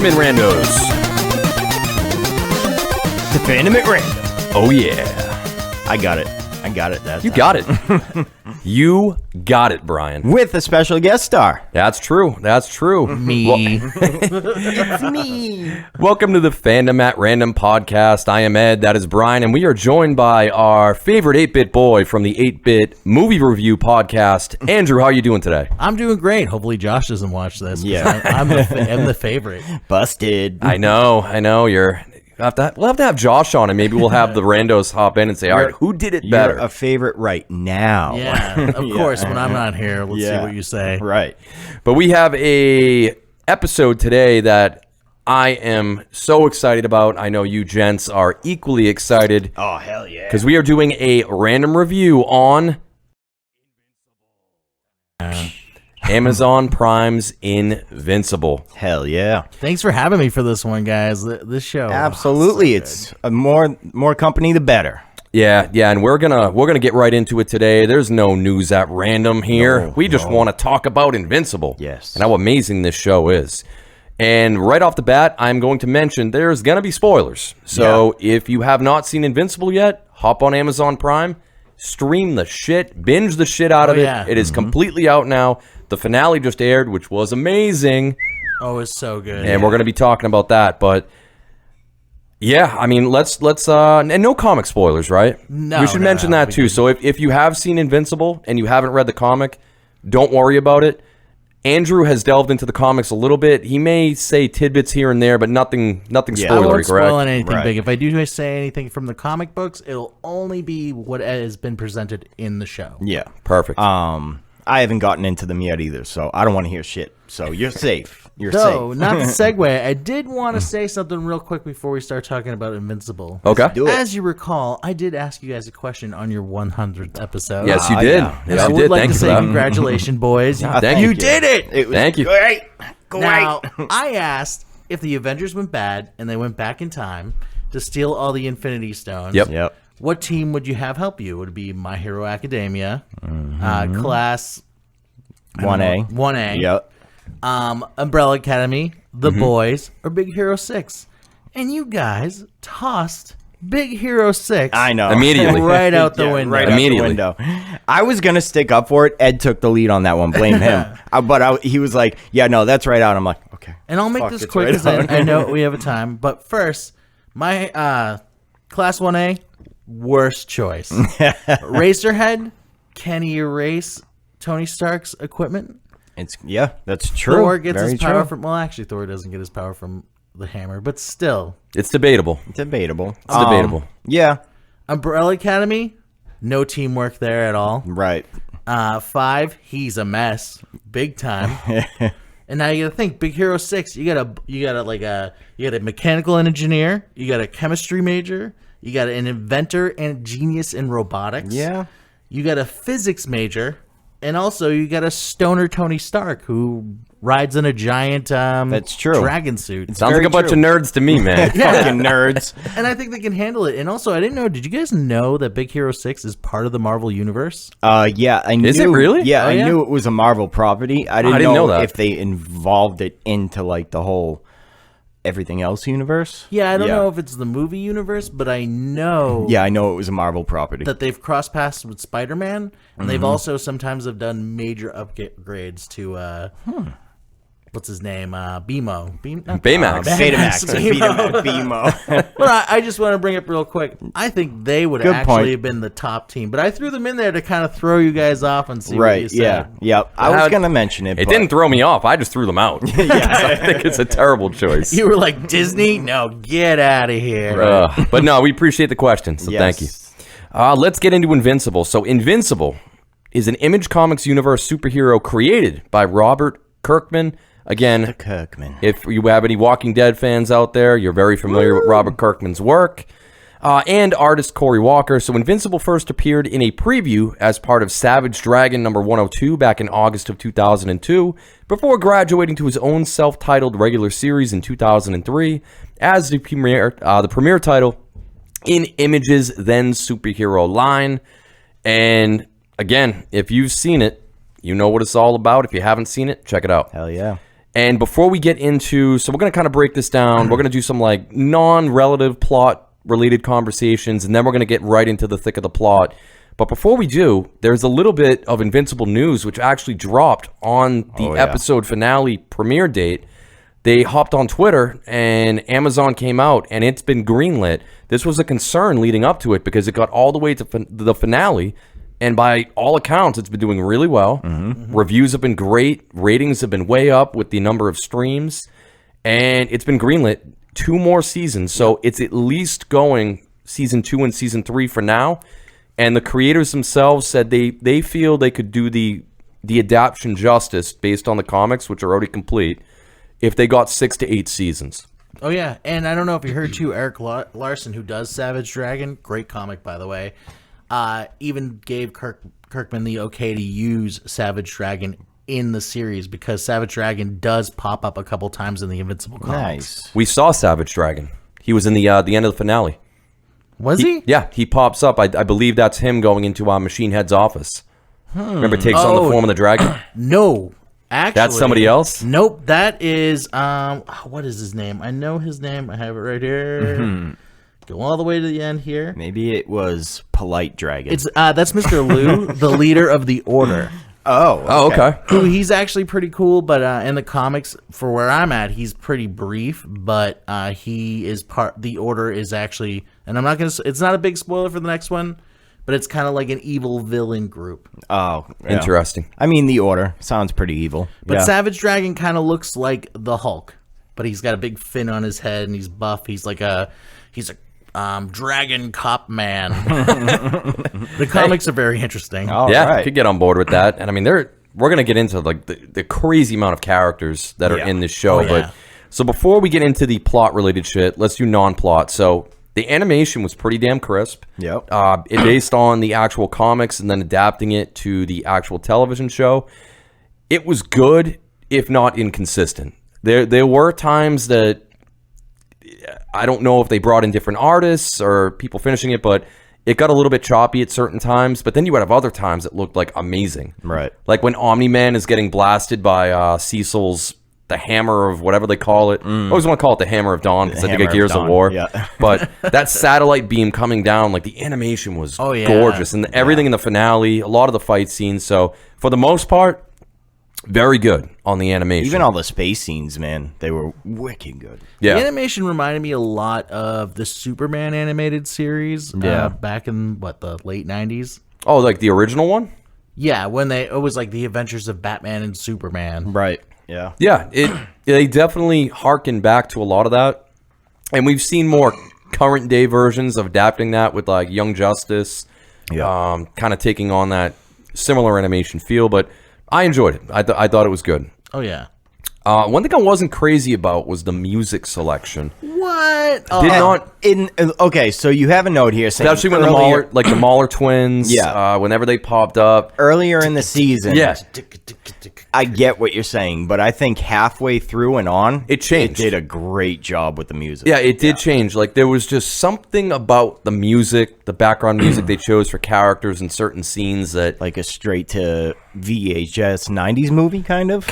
Welcome in, randos. The Fandom at Random. Oh, yeah. I got it. That You time. got it. You got it, Brian. With a special guest star. That's true. Me. It's me. Welcome to the Fandom at Random podcast. I am Ed. That is Brian. And we are joined by our favorite 8-bit boy from the 8-bit movie review podcast. Andrew, how are you doing today? I'm doing great. Hopefully Josh doesn't watch this. Yeah. I'm the favorite. Busted. I know. We'll have to have Josh on, and maybe we'll have the randos hop in and say, all right, who did it better? You're a favorite right now. Yeah, of course. When I'm not here, let's see what you say. Right. But we have a episode today that I am so excited about. I know you gents are equally excited. Oh, hell yeah. Because we are doing a random review on Amazon Prime's Invincible. Hell yeah. Thanks for having me for this one, guys. This show. Absolutely. It's a more company, the better. Yeah, and we're gonna get right into it today. There's no news at random here. We just want to talk about Invincible. Yes. And how amazing this show is. And right off the bat, I'm going to mention there's gonna be spoilers. So if you have not seen Invincible yet, hop on Amazon Prime, stream the shit, binge the shit out of it. Yeah. It is completely out now. The finale just aired, which was amazing. Oh, it's so good. And we're going to be talking about that. But yeah, I mean, let's and no comic spoilers, right? No, we should mention that too. So if you have seen Invincible and you haven't read the comic, don't worry about it. Andrew has delved into the comics a little bit. He may say tidbits here and there, but nothing I won't spoilery, spoil correct? anything Right. big. If I do say anything from the comic books, it'll only be what has been presented in the show. Yeah. Perfect. I haven't gotten into them yet either, so I don't want to hear shit. So you're safe. You're So, safe. not to segue, I did want to say something real quick before we start talking about Invincible. Okay. Do it. As you recall, I did ask you guys a question on your 100th episode. Yes, you did. yeah. Yes, I you would did. like Thank to you for say that. congratulations, boys. Thank you you. did it. It was Thank you. great. Now, I asked if the Avengers went bad and they went back in time to steal all the Infinity Stones. Yep. What team would you have help you? Would it be My Hero Academia, Class 1A. 1A, Yep. Umbrella Academy, The Boys, or Big Hero 6? And you guys tossed Big Hero 6. I know. Immediately. Right out the window. Right Immediately. out the window. I was going to stick up for it. Ed took the lead on that one. Blame him. He was like, yeah, no, that's right out. I'm like, okay. And I'll make Fuck, this it's quick right because out. I know we have a time. But first, my Class 1A, worst choice. Racerhead, can he erase Tony Stark's equipment? That's true. Thor gets Very his power true. from... Well, actually, Thor doesn't get his power from the hammer. But still. It's debatable. Debatable. It's debatable. Yeah. Umbrella Academy, no teamwork there at all. Right. 5, he's a mess. Big time. And now you gotta think, Big Hero 6, you got a mechanical engineer, you got a chemistry major, you got an inventor and genius in robotics. Yeah. You got a physics major, and also you got a stoner Tony Stark who rides in a giant That's true. dragon suit. Sounds like very a bunch true. of nerds to me, man. Fucking nerds. And I think they can handle it. And also, I didn't know, did you guys know that Big Hero 6 is part of the Marvel Universe? Yeah, I knew. Is it really? Yeah, Oh, yeah? I knew it was a Marvel property. I didn't know that. if they involved it into like the whole everything else universe. Yeah, I don't know if it's the movie universe, but I know Yeah, I know it was a Marvel property. that they've crossed paths with Spider-Man, and they've also sometimes have done major upgrades to what's his name? BMO. Baymax. Betamax. BMO. BMO. But I just want to bring up real quick. I think they would Good actually point. have been the top team, but I threw them in there to kind of throw you guys off and see what you Right. said. Yeah. Yep. I was gonna mention it. It but didn't throw me off. I just threw them out. I think it's a terrible choice. You were like, Disney? No, get out of here. But no, we appreciate the question, so Yes. thank you. Let's get into Invincible. So Invincible is an Image Comics universe superhero created by Robert Kirkman. Again, Kirkman. if you have any Walking Dead fans out there, you're very familiar with Robert Kirkman's work. And artist Cory Walker. So Invincible first appeared in a preview as part of Savage Dragon number 102 back in August of 2002, before graduating to his own self-titled regular series in 2003 as the premiere title in Image's then superhero line. And again, if you've seen it, you know what it's all about. If you haven't seen it, check it out. Hell yeah. And before we get into, so we're going to kind of break this down. We're going to do some like non-relative plot related conversations, and then we're going to get right into the thick of the plot. But before we do, there's a little bit of Invincible news, which actually dropped on the episode finale premiere date. They hopped on Twitter, and Amazon came out, and it's been greenlit. This was a concern leading up to it because it got all the way to the finale, and by all accounts, it's been doing really well. Reviews have been great. Ratings have been way up with the number of streams, and it's been greenlit 2 more seasons. So it's at least going season 2 and season 3 for now. And the creators themselves said they feel they could do the adaptation justice based on the comics, which are already complete, if they got 6 to 8 seasons. Oh, yeah. And I don't know if you heard, too, Eric Larson, who does Savage Dragon, great comic, by the way, even gave Kirkman the okay to use Savage Dragon in the series because Savage Dragon does pop up a couple times in the Invincible comics. Nice. We saw Savage Dragon. He was in the end of the finale. Was he? Yeah, he pops up. I believe that's him going into Machine Head's office. Remember, takes on the form of the dragon? No. Actually, That's somebody else? Nope, that is what is his name? I know his name. I have it right here. Go all the way to the end here. Maybe it was Polite Dragon. It's that's Mr. Liu, the leader of the Order. Oh, okay. Who he's actually pretty cool, but in the comics, for where I'm at, he's pretty brief. But he is part. The Order is actually, and I'm not gonna. It's not a big spoiler for the next one. But it's kind of like an evil villain group. Oh, yeah. Interesting. I mean, the Order sounds pretty evil. But Savage Dragon kind of looks like the Hulk, but he's got a big fin on his head and he's buff. He's a dragon cop man. The comics are very interesting. I could get on board with that. And I mean, we're gonna get into like the crazy amount of characters that are in this show. But so before we get into the plot related shit, let's do non-plot. So the animation was pretty damn crisp. Yep. It based on the actual comics and then adapting it to the actual television show. It was good, if not inconsistent. There were times that I don't know if they brought in different artists or people finishing it, but it got a little bit choppy at certain times. But then you would have other times that looked like amazing. Right. Like when Omniman is getting blasted by Cecil's the hammer of whatever they call it. I always want to call it the Hammer of Dawn because I think of Gears of War. Yeah. But that satellite beam coming down, like the animation was gorgeous. And everything in the finale, a lot of the fight scenes. So for the most part, very good on the animation. Even all the space scenes, man, they were wicked good. Yeah. The animation reminded me a lot of the Superman animated series back in, the late 90s? Oh, like the original one? Yeah, when it was like the Adventures of Batman and Superman. Right. Yeah. Yeah, they definitely harken back to a lot of that. And we've seen more current day versions of adapting that with like Young Justice, kind of taking on that similar animation feel. But I enjoyed it. I thought it was good. Oh, yeah. One thing I wasn't crazy about was the music selection. What? Did not... Okay, so you have a note here saying... Especially when the Mahler twins, whenever they popped up. Earlier in the season... Yeah. I get what you're saying, but I think halfway through and on... It changed. It did a great job with the music. Yeah, it did change. Like, there was just something about the music, the background music they chose for characters in certain scenes that... Like a straight-to VHS 90s movie, kind of?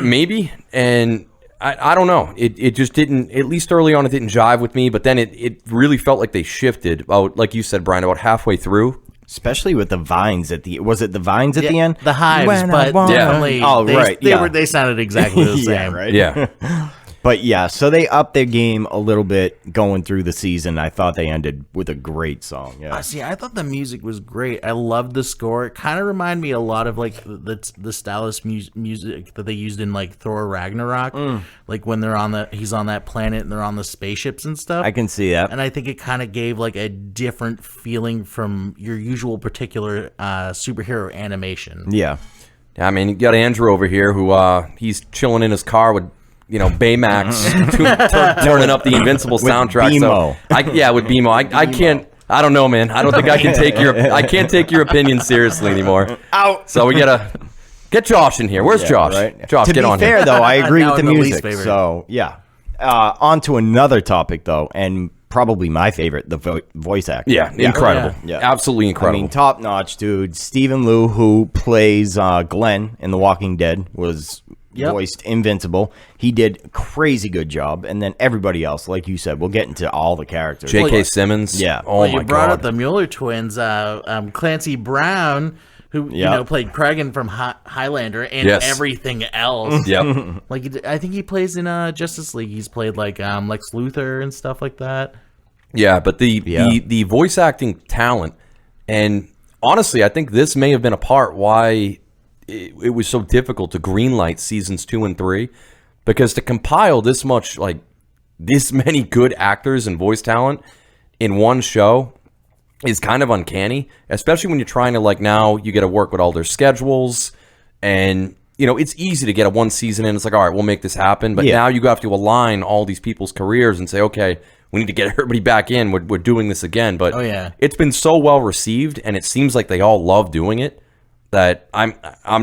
Maybe. And... I don't know. It just didn't, at least early on, it didn't jive with me. But then it really felt like they shifted about, like you said, Brian, about halfway through. Especially with the vines at the... Was it the vines at the end? The hives, but definitely... Oh, right. They sounded exactly the same. Right? Yeah. But yeah, so they upped their game a little bit going through the season. I thought they ended with a great song. Yeah. See, I thought the music was great. I loved the score. It kind of reminded me a lot of like the stylus music that they used in like Thor Ragnarok, like when he's on that planet and they're on the spaceships and stuff. I can see that. And I think it kind of gave like a different feeling from your usual particular superhero animation. Yeah. I mean, you got Andrew over here who he's chilling in his car with Baymax turning up the Invincible soundtrack. BMO. So with BMO. I can't. I don't know, man. I don't think I can take your opinion seriously anymore. Out. So we gotta get Josh in here. Where's Josh? Right. Josh, to get on here. To be fair, though, I agree with the music. So yeah. On to another topic, though, and probably my favorite, the voice actor. Yeah, incredible. Yeah. Absolutely incredible. I mean, top notch, dude. Stephen Liu, who plays Glenn in The Walking Dead, was voiced Invincible. He did a crazy good job. And then everybody else, like you said, we'll get into all the characters. J.K. Simmons. Yeah. Oh, Well, my you brought God. up the Mueller twins, Clancy Brown, who you know played Kragan from Highlander and Yes. everything else. Yep. Like I think he plays in Justice League. He's played like Lex Luthor and stuff like that. Yeah, but the voice acting talent, and honestly, I think this may have been a part why it was so difficult to greenlight seasons 2 and 3, because to compile this much, like this many good actors and voice talent in one show is kind of uncanny, especially when you're trying to, like, now you got to work with all their schedules, and you know it's easy to get a one season in. It's like, all right, we'll make this happen, but now you have to align all these people's careers and say, okay, we need to get everybody back in. We're doing this again. But it's been so well received, and it seems like they all love doing it, that I'm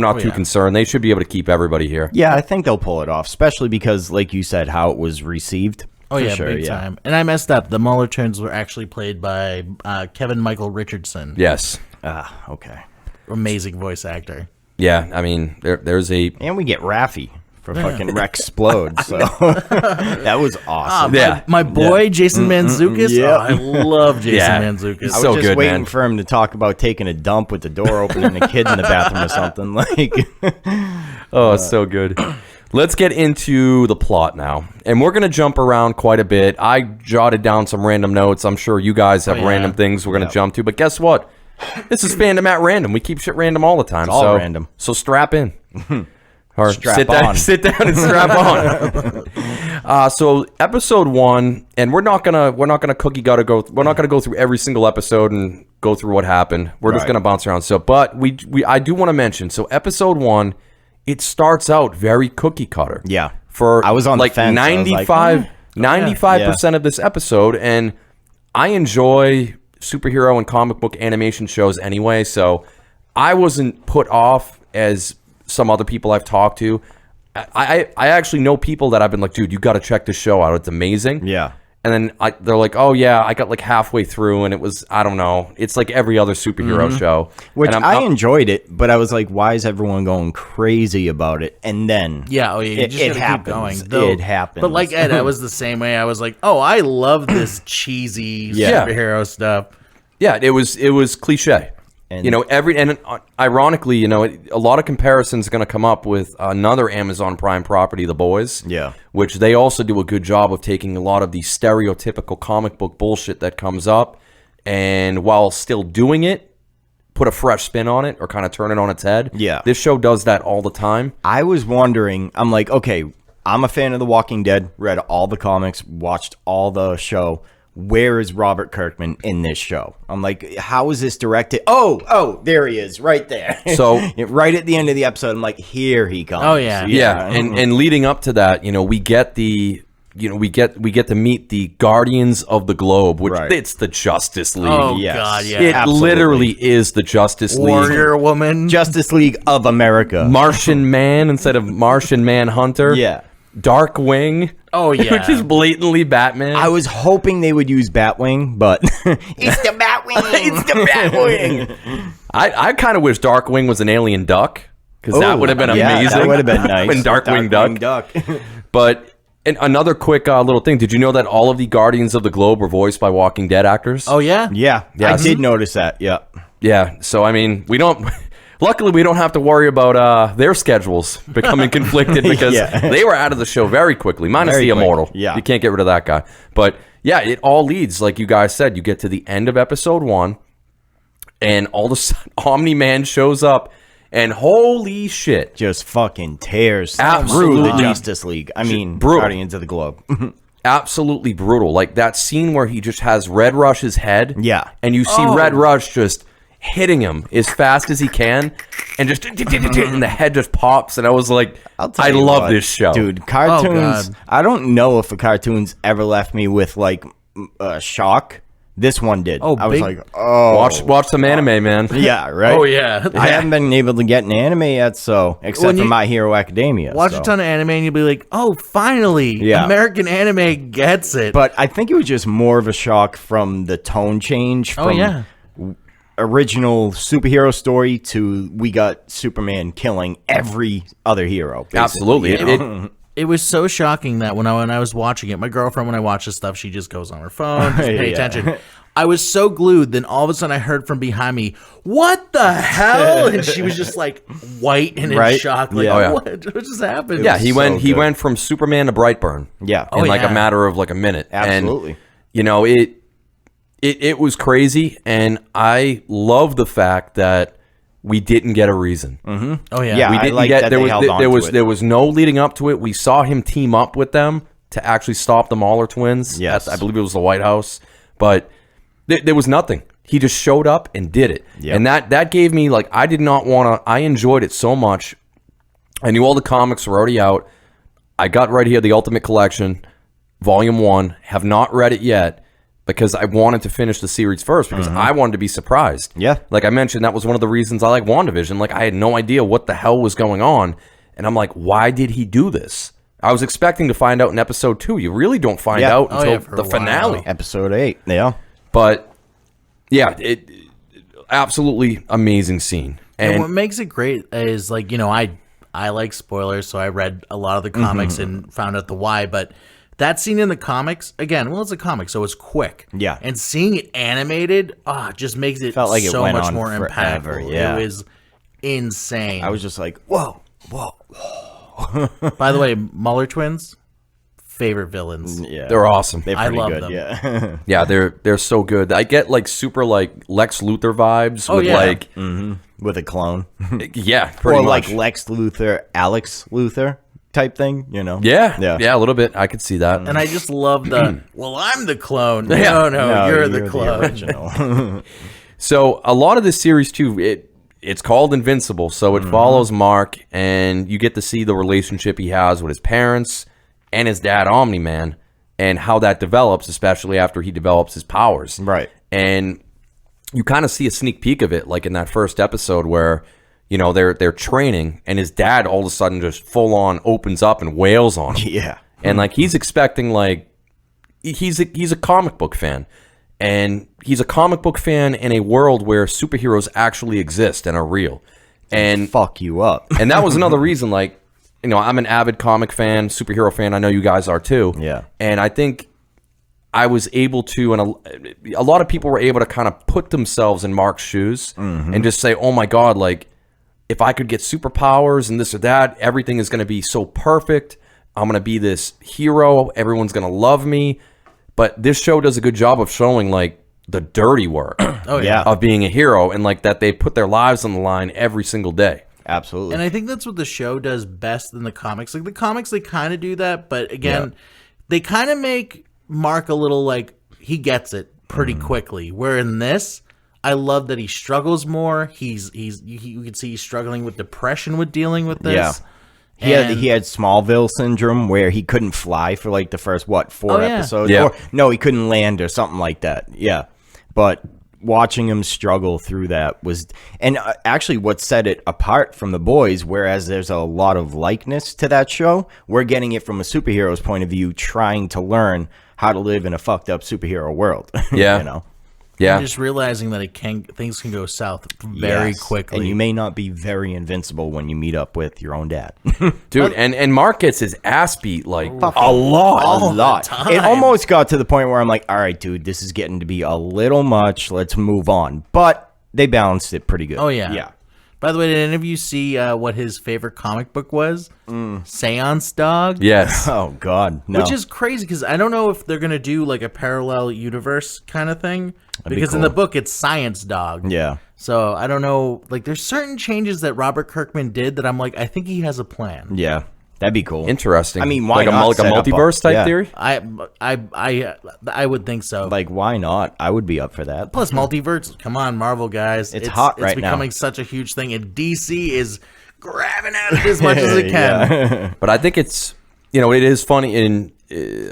not too concerned. They should be able to keep everybody here. Yeah, I think they'll pull it off, especially because, like you said, how it was received. Oh For yeah, sure, big time. And I messed up. The Mueller twins were actually played by Kevin Michael Richardson. Yes. Okay. Amazing voice actor. Yeah, I mean, there's a... And we get Raffi for fucking Rexplode, so that was awesome. My boy Jason Mantzoukas. Yeah. Oh, I love Jason Mantzoukas. I was so just good, waiting man. for him to talk about taking a dump with the door open and a kid in the bathroom or something. Like, Oh, it's so good. Let's get into the plot now. And we're going to jump around quite a bit. I jotted down some random notes. I'm sure you guys have random things we're going to jump to. But guess what? This is Fandom at Random. We keep shit random all the time. It's all random. So strap in. Or Strap sit down, on. sit down and strap on. So episode 1, and we're not gonna cookie cutter go. We're not gonna go through every single episode and go through what happened. We're just gonna bounce around. So, but I do want to mention. So episode 1, it starts out very cookie cutter. Yeah. For I was on the like fence. I was like, 95% of this episode, and I enjoy superhero and comic book animation shows anyway, so I wasn't put off as some other people I've talked to. I actually know people that I've been like, dude, you got to check this show out. It's amazing. Yeah. And then they're like, oh, yeah, I got like halfway through, and it was, I don't know. It's like every other superhero show. Which And I enjoyed it, but I was like, why is everyone going crazy about it? And then You just it gotta happens. keep going. It happens. But like Ed, I was the same way. I was like, oh, I love this cheesy superhero stuff. Yeah, it was cliche. And- You know, ironically, you know, a lot of comparisons are going to come up with another Amazon Prime property, The Boys. Yeah. Which they also do a good job of taking a lot of the stereotypical comic book bullshit that comes up, and while still doing it, put a fresh spin on it or kind of turn it on its head. Yeah. This show does that all the time. I was wondering, I'm like, okay, I'm a fan of The Walking Dead, read all the comics, watched all the show. Where is Robert Kirkman in this show? I'm like, how is this directed? Oh, there he is, right there. So right at the end of the episode, I'm like, here he comes. Oh, yeah. Yeah, and leading up to that, you know, we get to meet the Guardians of the Globe, which it's the Justice League. Oh, Yes. God, yeah. It absolutely. literally is the Justice League. Warrior Woman. Justice League of America. Martian Man instead of Martian Manhunter. Yeah. Darkwing. Oh, yeah. Which is blatantly Batman. I was hoping they would use Batwing, but it's the Batwing. It's the Batwing. I kind of wish Darkwing was an alien duck, because that would have been amazing. That would have been nice. When Darkwing Duck. But another quick little thing. Did you know that all of the Guardians of the Globe were voiced by Walking Dead actors? Oh, yeah? Yeah, Yes. I did notice that. Yeah. Yeah, so I mean, luckily we don't have to worry about their schedules becoming conflicted, because they were out of the show very quickly, minus Very the quick. Immortal. Yeah. You can't get rid of that guy. But yeah, it all leads, like you guys said, you get to the end of episode 1, and all of a sudden Omni-Man shows up, and holy shit. Just fucking tears through Absolutely. the Justice League. I mean, Brutal. Guardians of the Globe. Absolutely brutal. Like that scene where he just has Red Rush's head. Yeah. And you see Red Rush just hitting him as fast as he can, and just and the head just pops, and I was like, I love this show. Dude, cartoons. God. I don't know if the cartoons ever left me with like shock. This one did. Oh, I was big- like, oh. Watch some anime, man. Yeah, right? Oh, yeah. I haven't been able to get an anime yet, so except When for you My Hero Academia. Watch so. a ton of anime and you'll be like, oh, finally, Yeah. American anime gets it. But I think it was just more of a shock from the tone change. From, original superhero story to we got Superman killing every other hero. Basically. Absolutely. It was so shocking that when I was watching it, my girlfriend, when I watch this stuff, she just goes on her phone, just pay attention. I was so glued. Then all of a sudden I heard from behind me, "What the hell?" And she was just like white and in shock. Like, what just happened? Yeah, he went from Superman to Brightburn. Yeah. In like a matter of like a minute. Absolutely. And, you know, it was crazy, and I love the fact that we didn't get a reason. Mm-hmm. Oh yeah. Yeah, we didn't get there was no leading up to it. We saw him team up with them to actually stop the Mauler twins. Yes. I believe it was the White House, but there was nothing. He just showed up and did it. Yep. And that gave me, like, I did not want to, I enjoyed it so much. I knew all the comics were already out. I got right here, the Ultimate Collection, Volume 1. Have not read it yet because I wanted to finish the series first because I wanted to be surprised. Yeah. Like I mentioned, that was one of the reasons I like WandaVision. Like, I had no idea what the hell was going on. And I'm like, why did he do this? I was expecting to find out in episode 2. You really don't find out until the finale. Episode 8. Yeah. But yeah, it absolutely amazing scene. And what makes it great is, like, you know, I like spoilers, so I read a lot of the comics and found out the why. But that scene in the comics, again, well, it's a comic, so it's quick. Yeah. And seeing it animated, just makes it Felt like it so went much on more forever, impactful. yeah. It was insane. I was just like, whoa. By the way, Muller twins, favorite villains. Yeah. They're awesome. They're I pretty love good. them. Yeah. Yeah, they're so good. I get like super like Lex Luthor vibes with like With a clone. yeah, pretty Or much. like Lex Luthor, Alex Luthor type thing, you know? Yeah, a little bit. I could see that. And I just love the, well, I'm the clone. Yeah. No, you're the clone. original. So a lot of this series too, it's called Invincible, so it follows Mark, and you get to see the relationship he has with his parents and his dad, Omni-Man, and how that develops, especially after he develops his powers. Right. And you kind of see a sneak peek of it, like in that first episode where, you know, they're training, and his dad all of a sudden just full on opens up and wails on him. Yeah. And like he's expecting, like, he's a comic book fan. And he's a comic book fan in a world where superheroes actually exist and are real. And fuck you up. and that was another reason, like, you know, I'm an avid comic fan, superhero fan. I know you guys are too. Yeah. And I think I was able to, and a lot of people were able to kind of put themselves in Mark's shoes and just say, oh my God, like, if I could get superpowers and this or that, everything is going to be so perfect. I'm going to be this hero. Everyone's going to love me. But this show does a good job of showing, like, the dirty work of being a hero, and like that they put their lives on the line every single day. Absolutely. And I think that's what the show does best in the comics. Like the comics, they kind of do that, but again, they kind of make Mark a little like he gets it pretty quickly. Where in this, I love that he struggles more. You can see he's struggling with depression with dealing with this. Yeah. He had Smallville syndrome where he couldn't fly for like the first 4 episodes. Yeah. Or no, he couldn't land or something like that. Yeah. But watching him struggle through that was, and actually what set it apart from the boys, whereas there's a lot of likeness to that show, we're getting it from a superhero's point of view, trying to learn how to live in a fucked up superhero world. Yeah. You know? Yeah. And just realizing that things can go south very quickly. And you may not be very invincible when you meet up with your own dad. Dude, and Mark gets his ass beat like a lot. It almost got to the point where I'm like, all right, dude, this is getting to be a little much. Let's move on. But they balanced it pretty good. Oh, yeah. Yeah. By the way, did any of you see what his favorite comic book was? Seance Dog? Yes. Oh, God. No. Which is crazy because I don't know if they're going to do like a parallel universe kind of thing. Because in cool. the book, it's Science Dog. Yeah. So I don't know. Like there's certain changes that Robert Kirkman did that I'm like, I think he has a plan. Yeah. That'd be cool. Interesting. I mean, why like not like a set up multiverse type yeah. theory? I would think so. Like, why not? I would be up for that. Plus, multiverse. Come on, Marvel guys. It's hot right now. It's becoming such a huge thing, and DC is grabbing at it as much as it can. But I think it's, you know, it is funny in,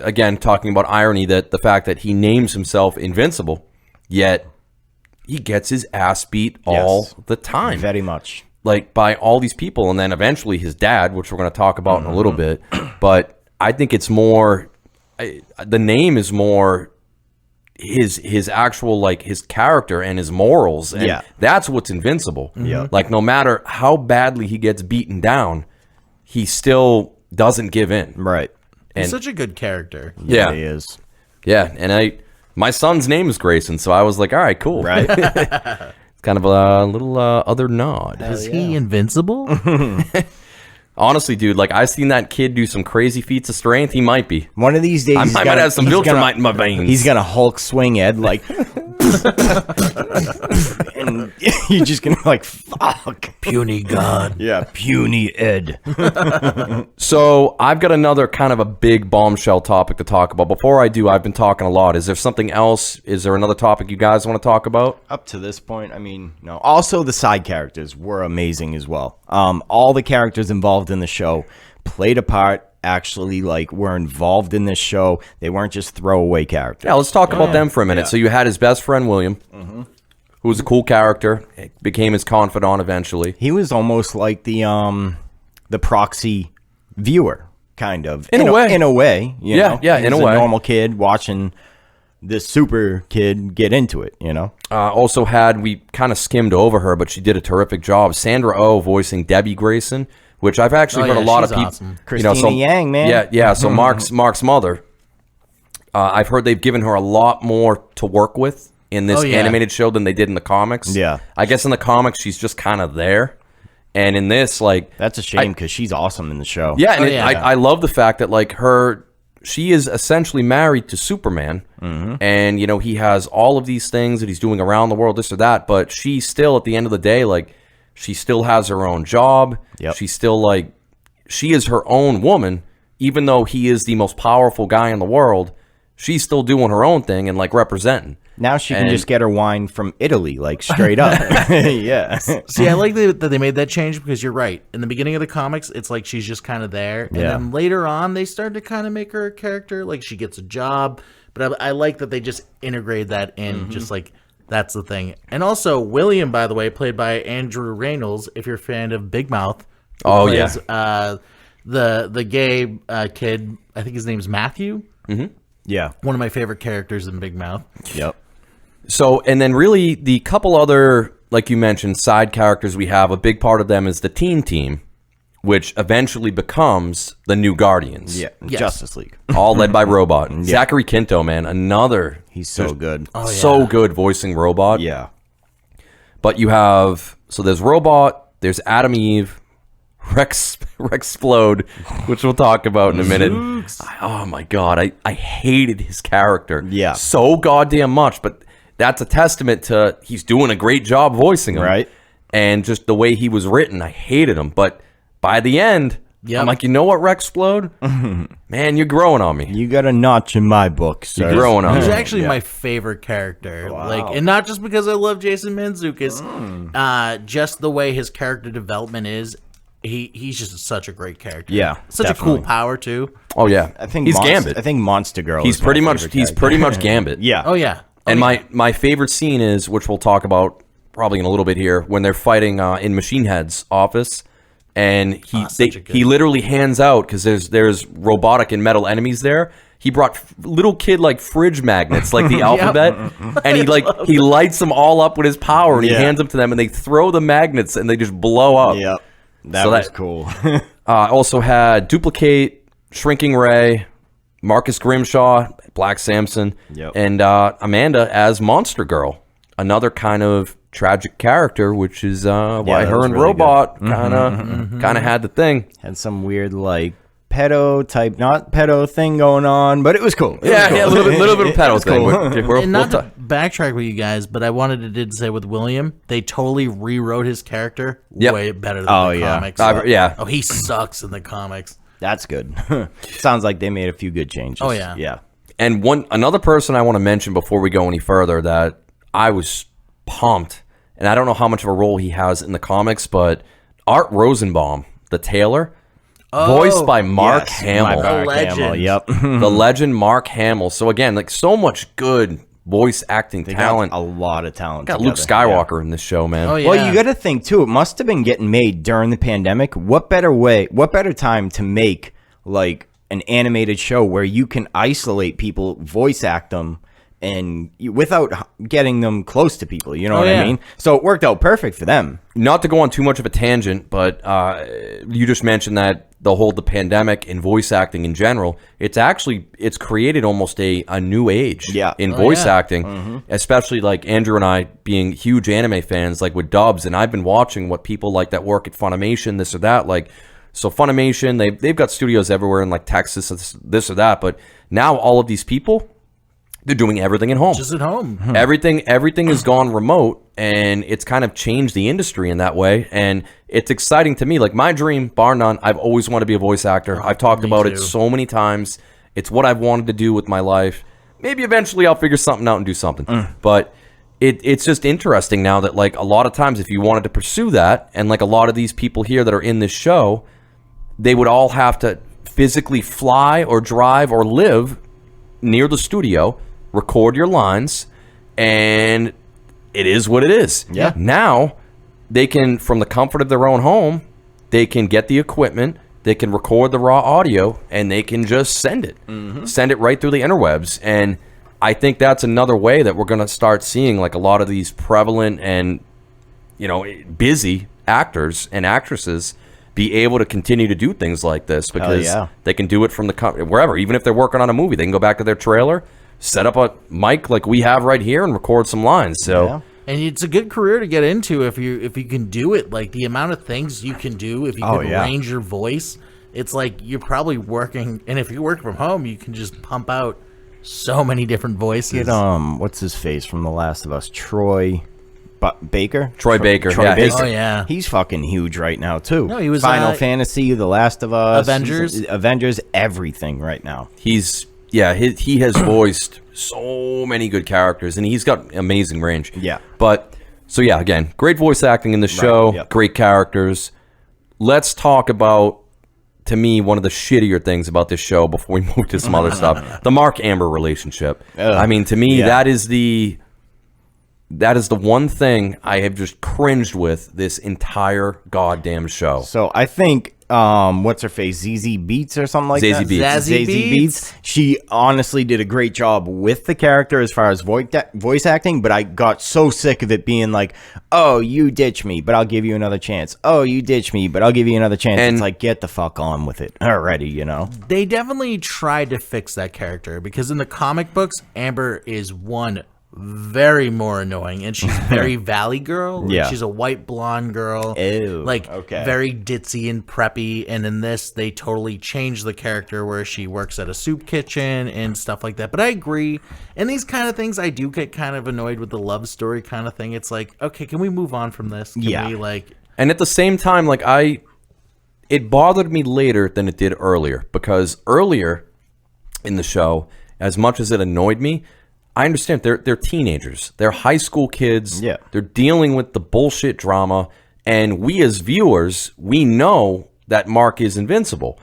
again, talking about irony, that the fact that he names himself Invincible, yet he gets his ass beat all the time. Very much. Like, by all these people, and then eventually his dad, which we're going to talk about in a little bit. But I think it's more, the name is more, his actual like his character and his morals, and that's what's Invincible. Like no matter how badly he gets beaten down, he still doesn't give in. Right. And He's such a good character. Yeah, he is. Yeah, and my son's name is Grayson, so I was like, all right, cool. Right. It's kind of a little other nod. Is he invincible? Honestly, dude, like I seen that kid do some crazy feats of strength. He might be. One of these days, I might have some Viltrumite in my veins. He's gonna Hulk swing Ed like, and you're just gonna like, fuck, Puny God. yeah, puny Ed. So I've got another kind of a big bombshell topic to talk about. Before I do, I've been talking a lot. Is there something else? Is there another topic you guys want to talk about? Up to this point, I mean, no. Also, the side characters were amazing as well. All the characters involved in the show played a part. Actually, like, were involved in this show. They weren't just throwaway characters. Yeah, let's talk about them for a minute. So you had his best friend William, who was a cool character, became his confidant eventually. He was almost like the proxy viewer, kind of. In a way. In a way. You know? Yeah, He in was a way. normal kid watching this super kid get into it, you know? Also we kind of skimmed over her, but she did a terrific job. Sandra Oh voicing Debbie Grayson, which I've actually heard a lot of she's people. awesome. Christina Yang, man. Yeah. So Mark's mother. I've heard they've given her a lot more to work with in this animated show than they did in the comics. Yeah. I guess in the comics she's just kind of there, and in this, like, That's a shame because she's awesome in the show. yeah, and yeah. I love the fact that like she is essentially married to Superman, and you know he has all of these things that he's doing around the world, this or that, but she still, at the end of the day, like, she still has her own job. Yep. She's still like, she is her own woman, even though he is the most powerful guy in the world. She's still doing her own thing and like representing. Now she can just get her wine from Italy, like, straight up. Yeah. See, I like that they made that change because you're right. In the beginning of the comics, it's like she's just kind of there. And then later on, they start to kind of make her a character. Like, she gets a job. But I like that they just integrate that in, just like, that's the thing. And also, William, by the way, played by Andrew Reynolds, if you're a fan of Big Mouth. Plays, the gay kid, I think his name's Matthew. Yeah. One of my favorite characters in Big Mouth. Yep. So, and then really the couple other, like you mentioned, side characters we have, a big part of them is the team, which eventually becomes the New Guardians. Yeah. Yes. Justice League. All led by Robot. Zachary Quinto, man, another. He's so good. So good voicing Robot. Yeah. But you have, so there's Robot, there's Adam Eve, Rexplode, which we'll talk about in a minute. Oh my God, I hated his character. Yeah. So goddamn much, but that's a testament to he's doing a great job voicing him. Right. And just the way he was written, I hated him. But by the end, Yep. I'm like, you know what, Rexplode? Man, you're growing on me. You got a notch in my book, sir. You're growing on He's me. actually my favorite character. Like, and not just because I love Jason Mantzoukas, just the way his character development is. He's just such a great character. Yeah, such definitely. a cool power too. Oh yeah, I think he's Gambit. I think Monster Girl. He's is my pretty much favorite he's character. pretty much Gambit. Yeah. Oh yeah, And my favorite scene is, which we'll talk about probably in a little bit here, when they're fighting in Machine Head's office, and he literally hands out, because there's robotic and metal enemies there. He brought little kid like fridge magnets, like the alphabet, and he lights them all up with his power, and he hands them to them, and they throw the magnets, and they just blow up. Yep. That was cool. Also had Duplicate, Shrinking Ray, Marcus Grimshaw, Black Samson, and Amanda as Monster Girl. Another kind of tragic character, which is why her and really Robot kind of had the thing. Had some weird like pedo type, not pedo thing going on, but it was cool. Yeah, a little bit of pedo thing. Cool. And not to backtrack with you guys, but I wanted to say with William, they totally rewrote his character way better than the comics. Yeah. Oh, he sucks in the comics. That's good. Sounds like they made a few good changes. Oh, yeah. Yeah. And another person I want to mention before we go any further that I was pumped, and I don't know how much of a role he has in the comics, but Art Rosenbaum, the tailor, voiced by Mark Hamill. The legend. Yep. The legend Mark Hamill. So again, like, so much good voice acting talent. A lot of talent. Got Luke Skywalker in this show, man. Oh, yeah. Well, you got to think too. It must have been getting made during the pandemic. What better time to make like an animated show where you can isolate people, voice act them, and without getting them close to people. You know what yeah. I mean? So it worked out perfect for them. Not to go on too much of a tangent, but you just mentioned that the pandemic and voice acting in general, it's created almost a new age in voice acting, especially like Andrew and I being huge anime fans, like with dubs, and I've been watching what people like that work at Funimation, this or that, like, so Funimation, they've got studios everywhere in like Texas, this or that, but now all of these people, they're doing everything at home. Just at home. Everything has gone remote, and it's kind of changed the industry in that way. And it's exciting to me. Like my dream, bar none, I've always wanted to be a voice actor. I've talked about it so many times. It's what I've wanted to do with my life. Maybe eventually I'll figure something out and do something. But it's just interesting now that like a lot of times if you wanted to pursue that, and like a lot of these people here that are in this show, they would all have to physically fly or drive or live near the studio, record your lines, and it is what it is. Yeah. Now, they can, from the comfort of their own home, they can get the equipment, they can record the raw audio, and they can just send it. Send it right through the interwebs. And I think that's another way that we're going to start seeing like a lot of these prevalent and, busy actors and actresses be able to continue to do things like this, because they can do it from wherever. Even if they're working on a movie, they can go back to their trailer, set up a mic like we have right here, and record some lines. So, and it's a good career to get into if you can do it. Like the amount of things you can do if you can arrange your voice, it's like you're probably working. And if you work from home, you can just pump out so many different voices. Get what's his face from The Last of Us, Troy Baker. Troy Baker. Troy Baker. Oh yeah, he's fucking huge right now too. No, he was Final Fantasy, The Last of Us, Avengers, everything right now. he has voiced so many good characters, and he's got amazing range. Yeah. But, so yeah, again, great voice acting in the show, great characters. Let's talk about, to me, one of the shittier things about this show before we move to some other stuff. The Mark-Amber relationship. I mean, to me, that is the one thing I have just cringed with this entire goddamn show. So I think what's her face, ZZ Beats or something like Zazie that. Beetz. Zazie Beats. She honestly did a great job with the character as far as voice acting, but I got so sick of it being like, oh, you ditch me, but I'll give you another chance. Oh, you ditch me, but I'll give you another chance. And it's like, get the fuck on with it already, They definitely tried to fix that character, because in the comic books, Amber is very more annoying, and she's very Valley Girl. Like, she's a white blonde girl, very ditzy and preppy. And in this, they totally changed the character where she works at a soup kitchen and stuff like that. But I agree, and these kind of things, I do get kind of annoyed with the love story kind of thing. It's like, okay, can we move on from this? Can we, and at the same time, like it bothered me later than it did earlier, because earlier in the show, as much as it annoyed me, I understand they're teenagers. They're high school kids. Yeah. They're dealing with the bullshit drama. And we as viewers, we know that Mark is invincible.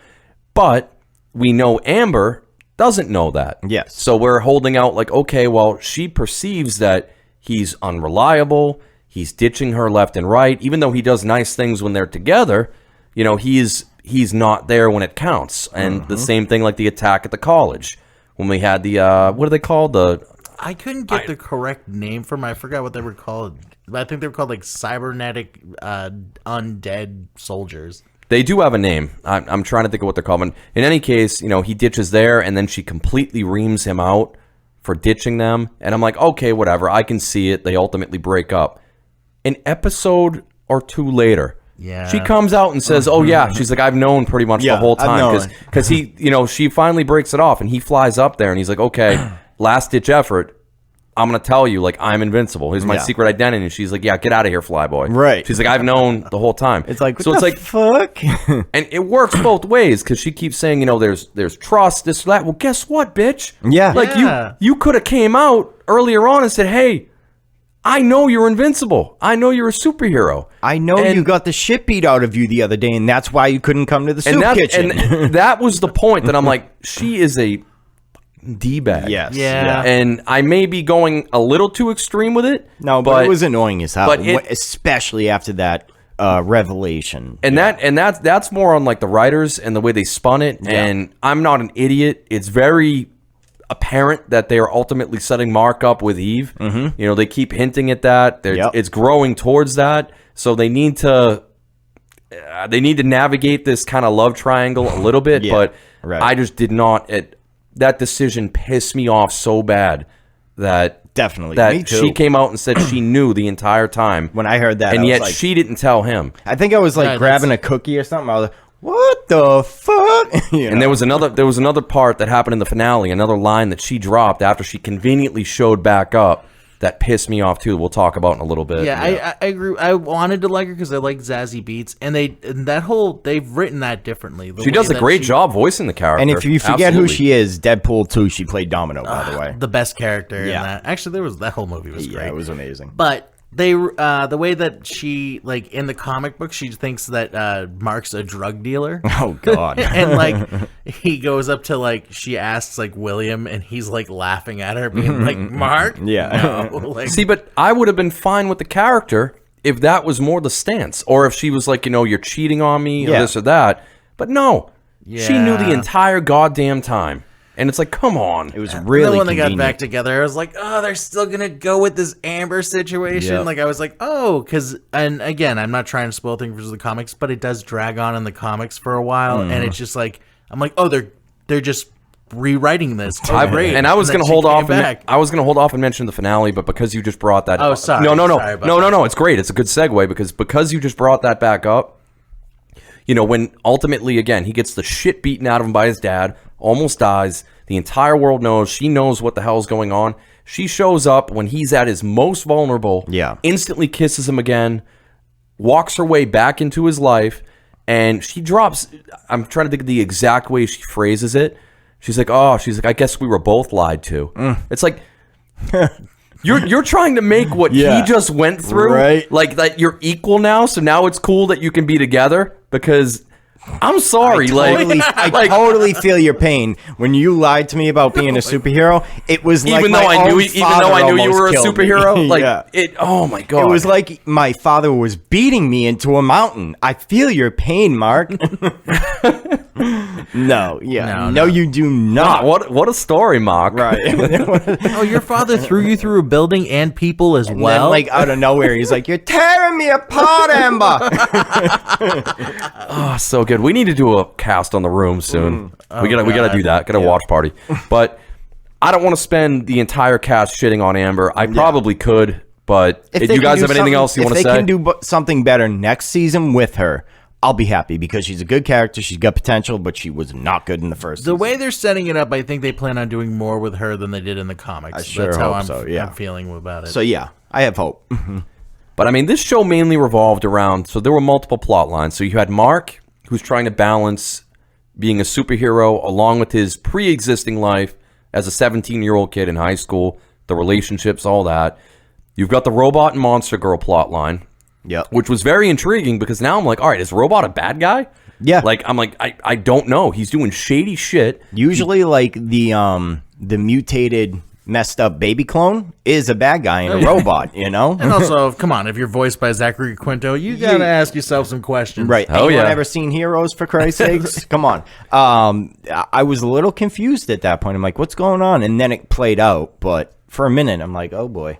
But we know Amber doesn't know that. Yes. So we're holding out like, okay, well, she perceives that he's unreliable. He's ditching her left and right. Even though he does nice things when they're together, he's not there when it counts. And the same thing like the attack at the college. When we had the, what are they called? I couldn't get the correct name for them. I forgot what they were called. I think they were called like cybernetic undead soldiers. They do have a name. I'm trying to think of what they're called. But in any case, he ditches there, and then she completely reams him out for ditching them. And I'm like, okay, whatever. I can see it. They ultimately break up. An episode or two later, she comes out and says, oh, yeah. She's like, I've known pretty much the whole time. Because he, she finally breaks it off, and he flies up there, and he's like, okay, last-ditch effort. I'm going to tell you, like, I'm invincible. Here's my secret identity. And she's like, yeah, get out of here, flyboy. Right. She's like, I've known the whole time. It's like, so it's like, fuck? And it works both ways, because she keeps saying, there's trust, this, that. Well, guess what, bitch? Yeah. Like, you could have came out earlier on and said, hey, I know you're invincible. I know you're a superhero. I know you got the shit beat out of you the other day, and that's why you couldn't come to the soup kitchen. And that was the point that I'm like, she is a D-bag. Yes. Yeah. And I may be going a little too extreme with it. No, but it was annoying as hell, but especially after that revelation. And that's more on like the writers and the way they spun it. Yeah. And I'm not an idiot. It's very apparent that they are ultimately setting Mark up with Eve. Mm-hmm. You know, they keep hinting at that. It's growing towards that. So they need to navigate this kind of love triangle a little bit. But I just did not. That decision pissed me off so bad that me too. she came out and said she knew the entire time. When I heard that, and I was yet like, she didn't tell him. I think I was like grabbing a cookie or something. I was like, what the fuck? And there was another part that happened in the finale, another line that she dropped after she conveniently showed back up that pissed me off too. We'll talk about in a little bit. Yeah, I agree. I wanted to like her because I like Zazie Beetz, and they've written that differently. She does a great job voicing the character. And if you forget who she is, Deadpool 2, she played Domino, by the way. The best character in that. Actually, that whole movie was great. Yeah, it was amazing. But the way that she, like, in the comic book, she thinks that Mark's a drug dealer. Oh God. And like he goes up to, like, she asks, like, William, and he's like laughing at her, being like, Mark? Yeah. No. Like, see, but I would have been fine with the character if that was more the stance, or if she was like, you're cheating on me, or this or that. But no, she knew the entire goddamn time. And it's like, come on. It was really then when they convenient. got back together, I was like, oh, they're still going to go with this Amber situation. Yep. Like, I was like, oh, and again, I'm not trying to spoil things for the comics, but it does drag on in the comics for a while. And it's just like, I'm like, oh, they're just rewriting this. Oh, great. And I was going to hold off. I was going to hold off and mention the finale, but because you just brought that. Oh, sorry. No. Sorry about that. It's great. It's a good segue because you just brought that back up. When ultimately, again, he gets the shit beaten out of him by his dad, almost dies. The entire world knows. She knows what the hell's going on. She shows up when he's at his most vulnerable. Yeah. Instantly kisses him again, walks her way back into his life, and she drops. I'm trying to think of the exact way she phrases it. She's like, I guess we were both lied to. It's like, you're trying to make what he just went through, right? Like that you're equal now, so now it's cool that you can be together because I'm sorry. I totally feel your pain. When you lied to me about being a superhero, it was like even though I knew you were a superhero, oh my God. It was like my father was beating me into a mountain. I feel your pain, Mark. No, you do not. What a story, Mark. Right. Oh, your father threw you through a building and people as well? Then, like, out of nowhere, he's like, you're tearing me apart, Amber. Oh, so good. We need to do a cast on The Room soon. We gotta do that. Got a watch party. But I don't want to spend the entire cast shitting on Amber. I probably could, but if you guys have anything else you want to say? If they can do something better next season with her, I'll be happy because she's a good character. She's got potential, but she was not good in the first season. The way they're setting it up, I think they plan on doing more with her than they did in the comics. I sure That's hope how so, yeah. I'm feeling about it. So, yeah, I have hope. But, I mean, this show mainly revolved around, so there were multiple plot lines. So you had Mark, who's trying to balance being a superhero along with his pre-existing life as a 17-year-old kid in high school, the relationships, all that. You've got the Robot and Monster Girl plot line. Yep. Which was very intriguing because now I'm like, all right, is Robot a bad guy? Yeah. Like, I'm like, I don't know. He's doing shady shit. Usually, like, the mutated, messed up baby clone is a bad guy and a robot, you know? And also, come on, if you're voiced by Zachary Quinto, you gotta ask yourself some questions. Right. Oh, Anyone yeah. ever seen Heroes, for Christ's sakes? Come on. I was a little confused at that point. I'm like, what's going on? And then it played out. But for a minute, I'm like, oh, boy.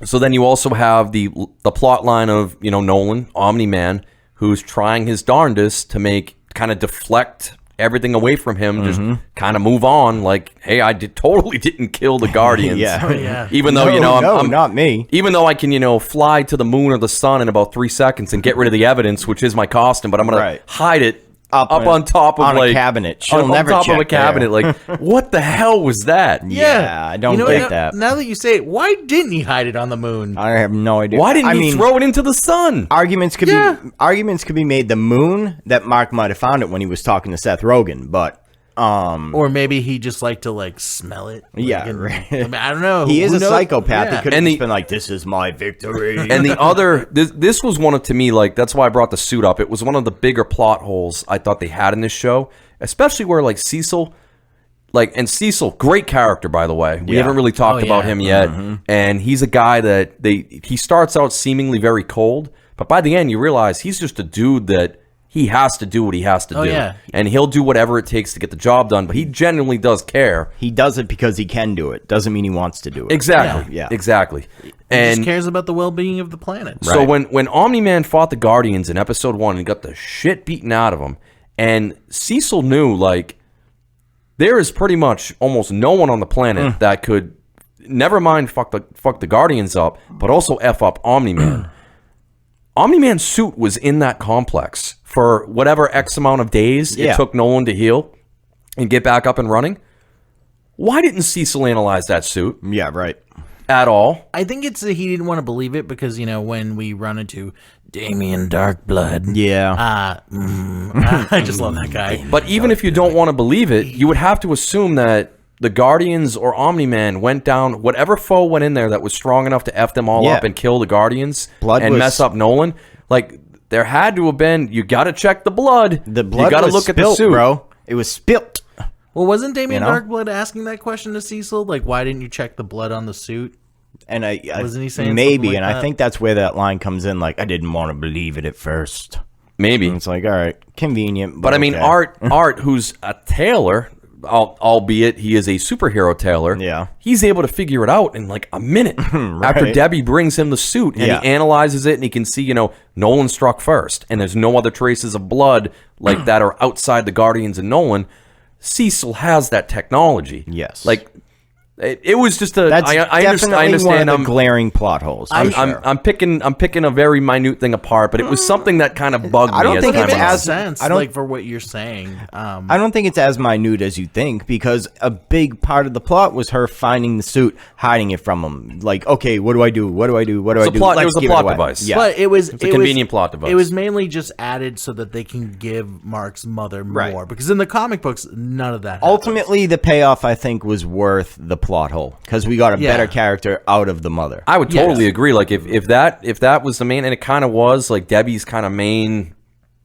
So then you also have the plot line of, Nolan, Omni-Man, who's trying his darndest to kind of deflect everything away from him, just kind of move on. Like, hey, I totally didn't kill the Guardians. Yeah. Even though, I'm not me. Even though I can, fly to the moon or the sun in about 3 seconds and get rid of the evidence, which is my costume, but I'm going to hide it up on top of a cabinet. She'll on never top check of a cabinet. Like, what the hell was that? Yeah, I don't get that. Now that you say it, why didn't he hide it on the moon? I have no idea. Why didn't he throw it into the sun? Arguments could be made. The moon that Mark might have found it when he was talking to Seth Rogen, but or maybe he just liked to smell it. Right. I mean, I don't know. He is Who a knows? psychopath. Yeah. He could have been like, "This is my victory." And the other, this was one of, to me, like, that's why I brought the suit up. It was one of the bigger plot holes I thought they had in this show, especially where, like, Cecil, and Cecil, great character, by the way. We haven't really talked about him yet. And he's a guy that he starts out seemingly very cold, but by the end you realize he's just a dude that he has to do what he has to do. Yeah. And he'll do whatever it takes to get the job done, but he genuinely does care. He does it because he can do it. Doesn't mean he wants to do it. Exactly. Yeah. Exactly. He And just cares about the well-being of the planet. so when Omni-Man fought the Guardians in episode 1 and got the shit beaten out of him, and Cecil knew, like, there is pretty much almost no one on the planet that could, never mind fuck the Guardians up, but also F up Omni-Man. Omni-Man's suit was in that complex for whatever X amount of days it took Nolan to heal and get back up and running. Why didn't Cecil analyze that suit Yeah, right. at all? I think it's he didn't want to believe it because, when we run into Damien Darkblood. Yeah. I just love that guy. But even if you don't want to believe it, you would have to assume that the Guardians or Omni-Man went down, whatever foe went in there that was strong enough to F them all up and kill the Guardians and mess up Nolan. Like, there had to have been, you got to check the blood. The blood you got to was look spilt, at the suit. bro. It was spilt. Well, wasn't Damien You know? Darkblood asking that question to Cecil? Like, why didn't you check the blood on the suit? And I Wasn't he saying maybe, something like and that? I think that's where that line comes in. Like, I didn't want to believe it at first. Maybe. And it's like, all right, convenient. But I mean, okay. Art, who's a tailor, albeit he is a superhero tailor, he's able to figure it out in like a minute after Debbie brings him the suit and he analyzes it and he can see, Nolan struck first and there's no other traces of blood like that are outside the Guardians and Nolan. Cecil has that technology. Yes. Like, it was just a. That's I definitely understand. one of the glaring plot holes. I'm picking a very minute thing apart, but it was something that kind of bugged me. I don't think as it's time went on. as sense. I don't- like for what you're saying. I don't think it's as minute as you think, because a big part of the plot was her finding the suit, hiding it from him. Like, okay, what do I do? What do I do? What do I do? It was Let's a give plot it away. device. Yeah. But it was a convenient plot device. It was mainly just added so that they can give Mark's mother more, because in the comic books, none of that. Ultimately, the payoff, I think, was worth the plot hole, because we got a better character out of the mother. I would totally agree. Like if that was the main, and it kind of was like Debbie's kind of main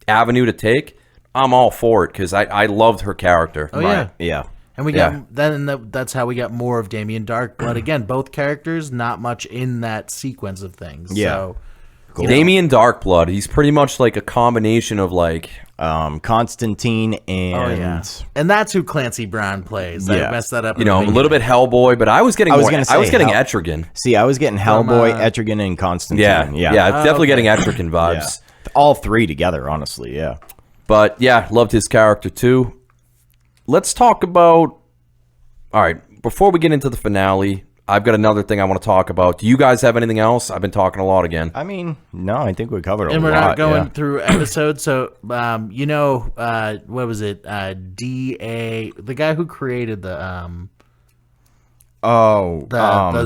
avenue to take, I'm all for it because I loved her character. Oh yeah, Yeah. and we got that's how we got more of Damien Darkblood again. Both characters, not much in that sequence of things. Yeah. So, Damien Darkblood, he's pretty much like a combination of like Constantine and and that's who Clancy Brown plays. I messed that up. a little bit Hellboy, but I was getting Hell- Etrigan. See, I was getting Hellboy, Etrigan, and Constantine. Definitely getting Etrigan vibes. Yeah. All three together, honestly. Yeah. But yeah, loved his character too. Let's talk about. All right, before we get into the finale, I've got another thing I want to talk about. Do you guys have anything else? I've been talking a lot again. I mean, no, I think we covered a lot. And we're not going through episodes, so what was it? D.A. The guy who created the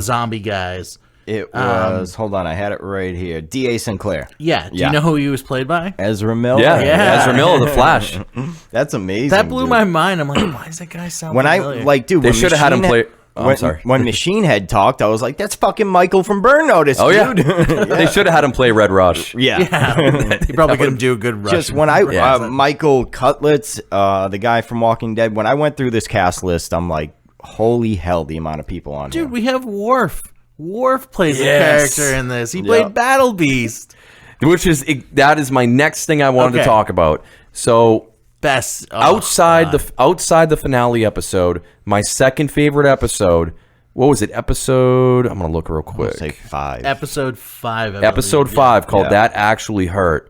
zombie guys. It was. Hold on, I had it right here. D.A. Sinclair. Yeah. Do you know who he was played by? Ezra Miller. Yeah. Ezra Miller, the Flash. That's amazing. That blew dude. my mind. I'm like, why does that guy sound When familiar? dude, They when should have had him Machine play. Oh, I'm sorry. When Machine Head talked, I was like, "That's fucking Michael from Burn Notice." Oh yeah, dude. they should have had him play Red Rush. Yeah. He probably could do a good Russian. Just when Michael Cutlets, the guy from Walking Dead, when I went through this cast list, I'm like, holy hell, the amount of people on here. Dude, we have Worf. Worf plays a Yes. character in this. He played Battle Beast. That is my next thing I wanted to talk about. So Best outside the finale episode, my second favorite episode. What was it? Episode. I'm gonna look real quick. Say 5. episode 5. Episode 5 called "That Actually Hurt."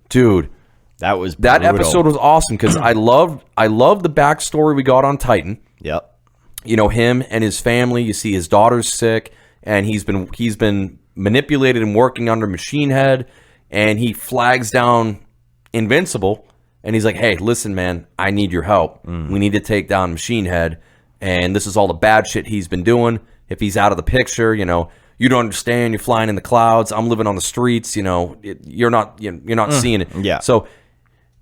Dude, That was that brutal. episode was awesome because I loved the backstory we got on Titan. Yep. Him and his family. You see his daughter's sick, and he's been manipulated and working under Machine Head, and he flags down Invincible, and he's like, "Hey, listen, man, I need your help. We need to take down Machine Head, and this is all the bad shit he's been doing. If he's out of the picture, you don't understand. You're flying in the clouds. I'm living on the streets. You're not seeing it. Yeah. So,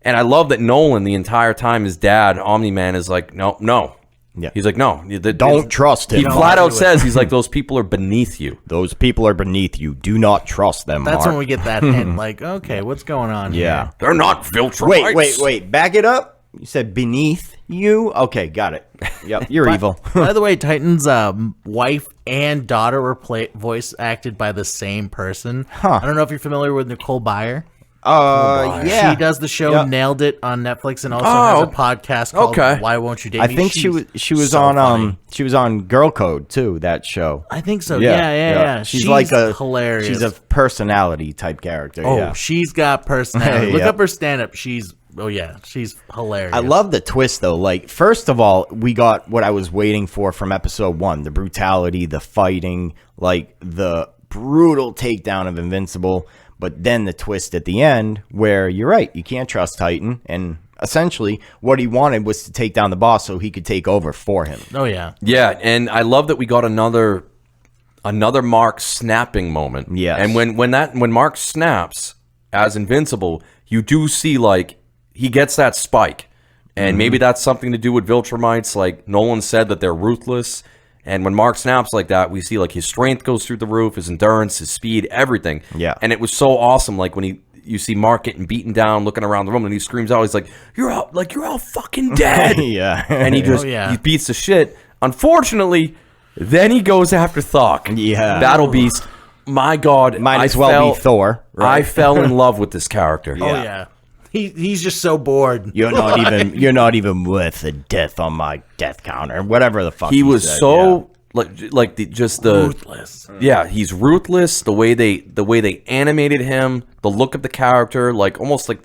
and I love that Nolan the entire time, his dad Omni-Man is like, no. Yeah. He's like, no. Don't trust him. He flat out says, he's like, those people are beneath you. Those people are beneath you. Do not trust them, That's Mark. when we get that hint. Like, okay, what's going on Yeah. here? They're not Viltrumites. Wait. Back it up. You said beneath you? Okay, got it. Yep, you're evil. By the way, Titan's wife and daughter were voice acted by the same person. Huh. I don't know if you're familiar with Nicole Byer. Yeah. She does the show Yep. Nailed It on Netflix and also Oh, has a podcast called Why Won't You Date I Me? think she was so on funny. she was on Girl Code too, that show. I think so. Yeah. She's like a hilarious. She's a personality type character. Oh, yeah. she's got personality. Look Yep. up her stand up. She's hilarious. I love the twist though. Like, first of all, we got what I was waiting for from episode 1, the brutality, the fighting, like the brutal takedown of Invincible, but then the twist at the end where you're right, you can't trust Titan, and essentially what he wanted was to take down the boss so he could take over for him. Oh yeah. Yeah, and I love that we got another Mark snapping moment. Yes. And when Mark snaps as Invincible, you do see like he gets that spike. And maybe that's something to do with Viltrumites. Like Nolan said that they're ruthless. And when Mark snaps like that, we see like his strength goes through the roof, his endurance, his speed, everything. Yeah. And it was so awesome. Like when you see Mark getting beaten down, looking around the room, and he screams out, he's like, you're all fucking dead. Yeah. And he just yeah. he beats the shit. Unfortunately, then he goes after Thok. Yeah. Battle Beast. My God. Might as well be Thor, right? I fell in love with this character. Oh yeah. He's just so bored. You're not even worth a death on my death counter. Whatever the fuck He was said, so the Ruthless. Yeah, he's ruthless. The way they animated him, the look of the character, like almost like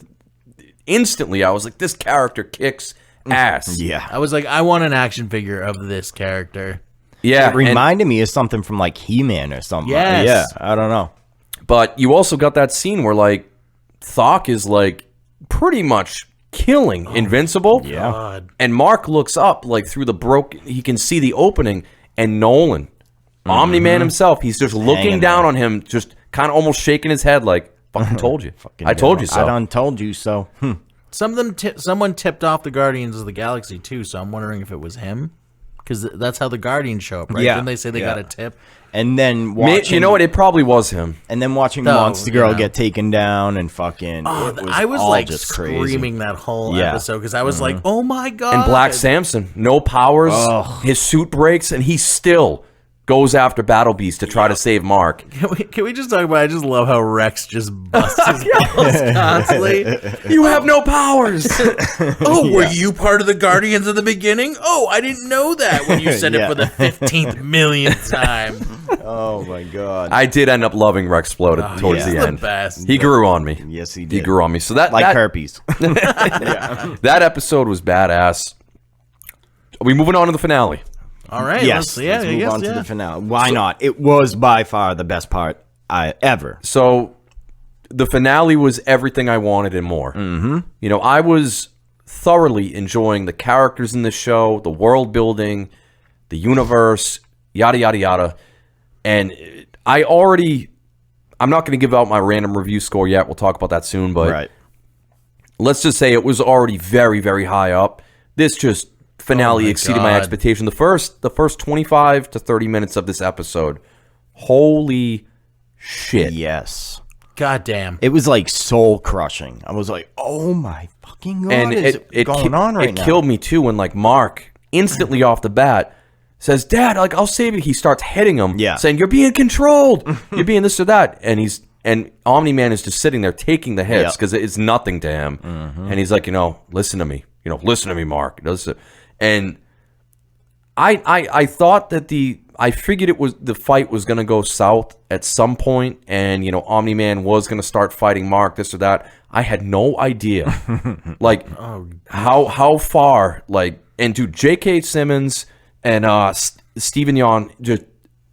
instantly, I was like, this character kicks ass. Yeah. I was like, I want an action figure of this character. Yeah, It reminded me of something from like He-Man or something. Yes. Yeah, I don't know. but you also got that scene where like Thok is like pretty much killing Invincible. Yeah. God. And Mark looks up like through the he can see the opening, and Nolan, Omni-Man himself, he's just looking Hanging down there. on him, just kind of almost shaking his head like, fucking told you. I told you so. I done told you so. Someone tipped off the Guardians of the Galaxy too, so I'm wondering if it was him, because that's how the Guardians show up, right? Yeah. Didn't they say they got a tip? And then watching, You know what? It probably was him. And then watching No, Monster Girl yeah. get taken down and fucking. I was all like just screaming that whole Yeah. episode because I was like, "Oh my god!" And Black Samson, no powers, his suit breaks, and he still goes after Battle Beast to try to save Mark. Can we just talk about? I just love how Rex just busts his balls constantly. You have no powers. Oh, were you part of the Guardians at the beginning? Oh, I didn't know that when you said it Yeah. for the 15th millionth time. Oh my god. I did end up loving Rex Exploded towards He's the the end. best. He grew on me. Yes, he He did. grew on me. So that Like that, herpes. that episode was badass. Are we moving on to the finale? All right. Yes. Let's Let's move guess, on to the finale. Why not? It was by far the best part ever. So the finale was everything I wanted and more. Mm-hmm. You know, I was thoroughly enjoying the characters in the show, the world building, the universe, yada, yada, yada. And I'm not going to give out my random review score yet. We'll talk about that soon. But Right. let's just say it was already very, very high up. This just finale my exceeded my God. expectation. The first 25 to 30 minutes of this episode, holy shit. Yes. God damn. It was like soul crushing. I was like, oh my fucking god, And is it going on right it now? killed me too when like Mark instantly off the bat says, "Dad, like I'll save you." He starts hitting him, Yeah. saying, "You're being controlled. You're being this or that." And Omni-Man is just sitting there taking the hits Yep. because it's nothing to him. And he's like, listen to me. Listen to me, Mark. And I thought that I figured the fight was going to go south at some point, and Omni-Man was going to start fighting Mark, this or that. I had no idea, like how far, like, and dude, J.K. Simmons and Stephen Yeun, just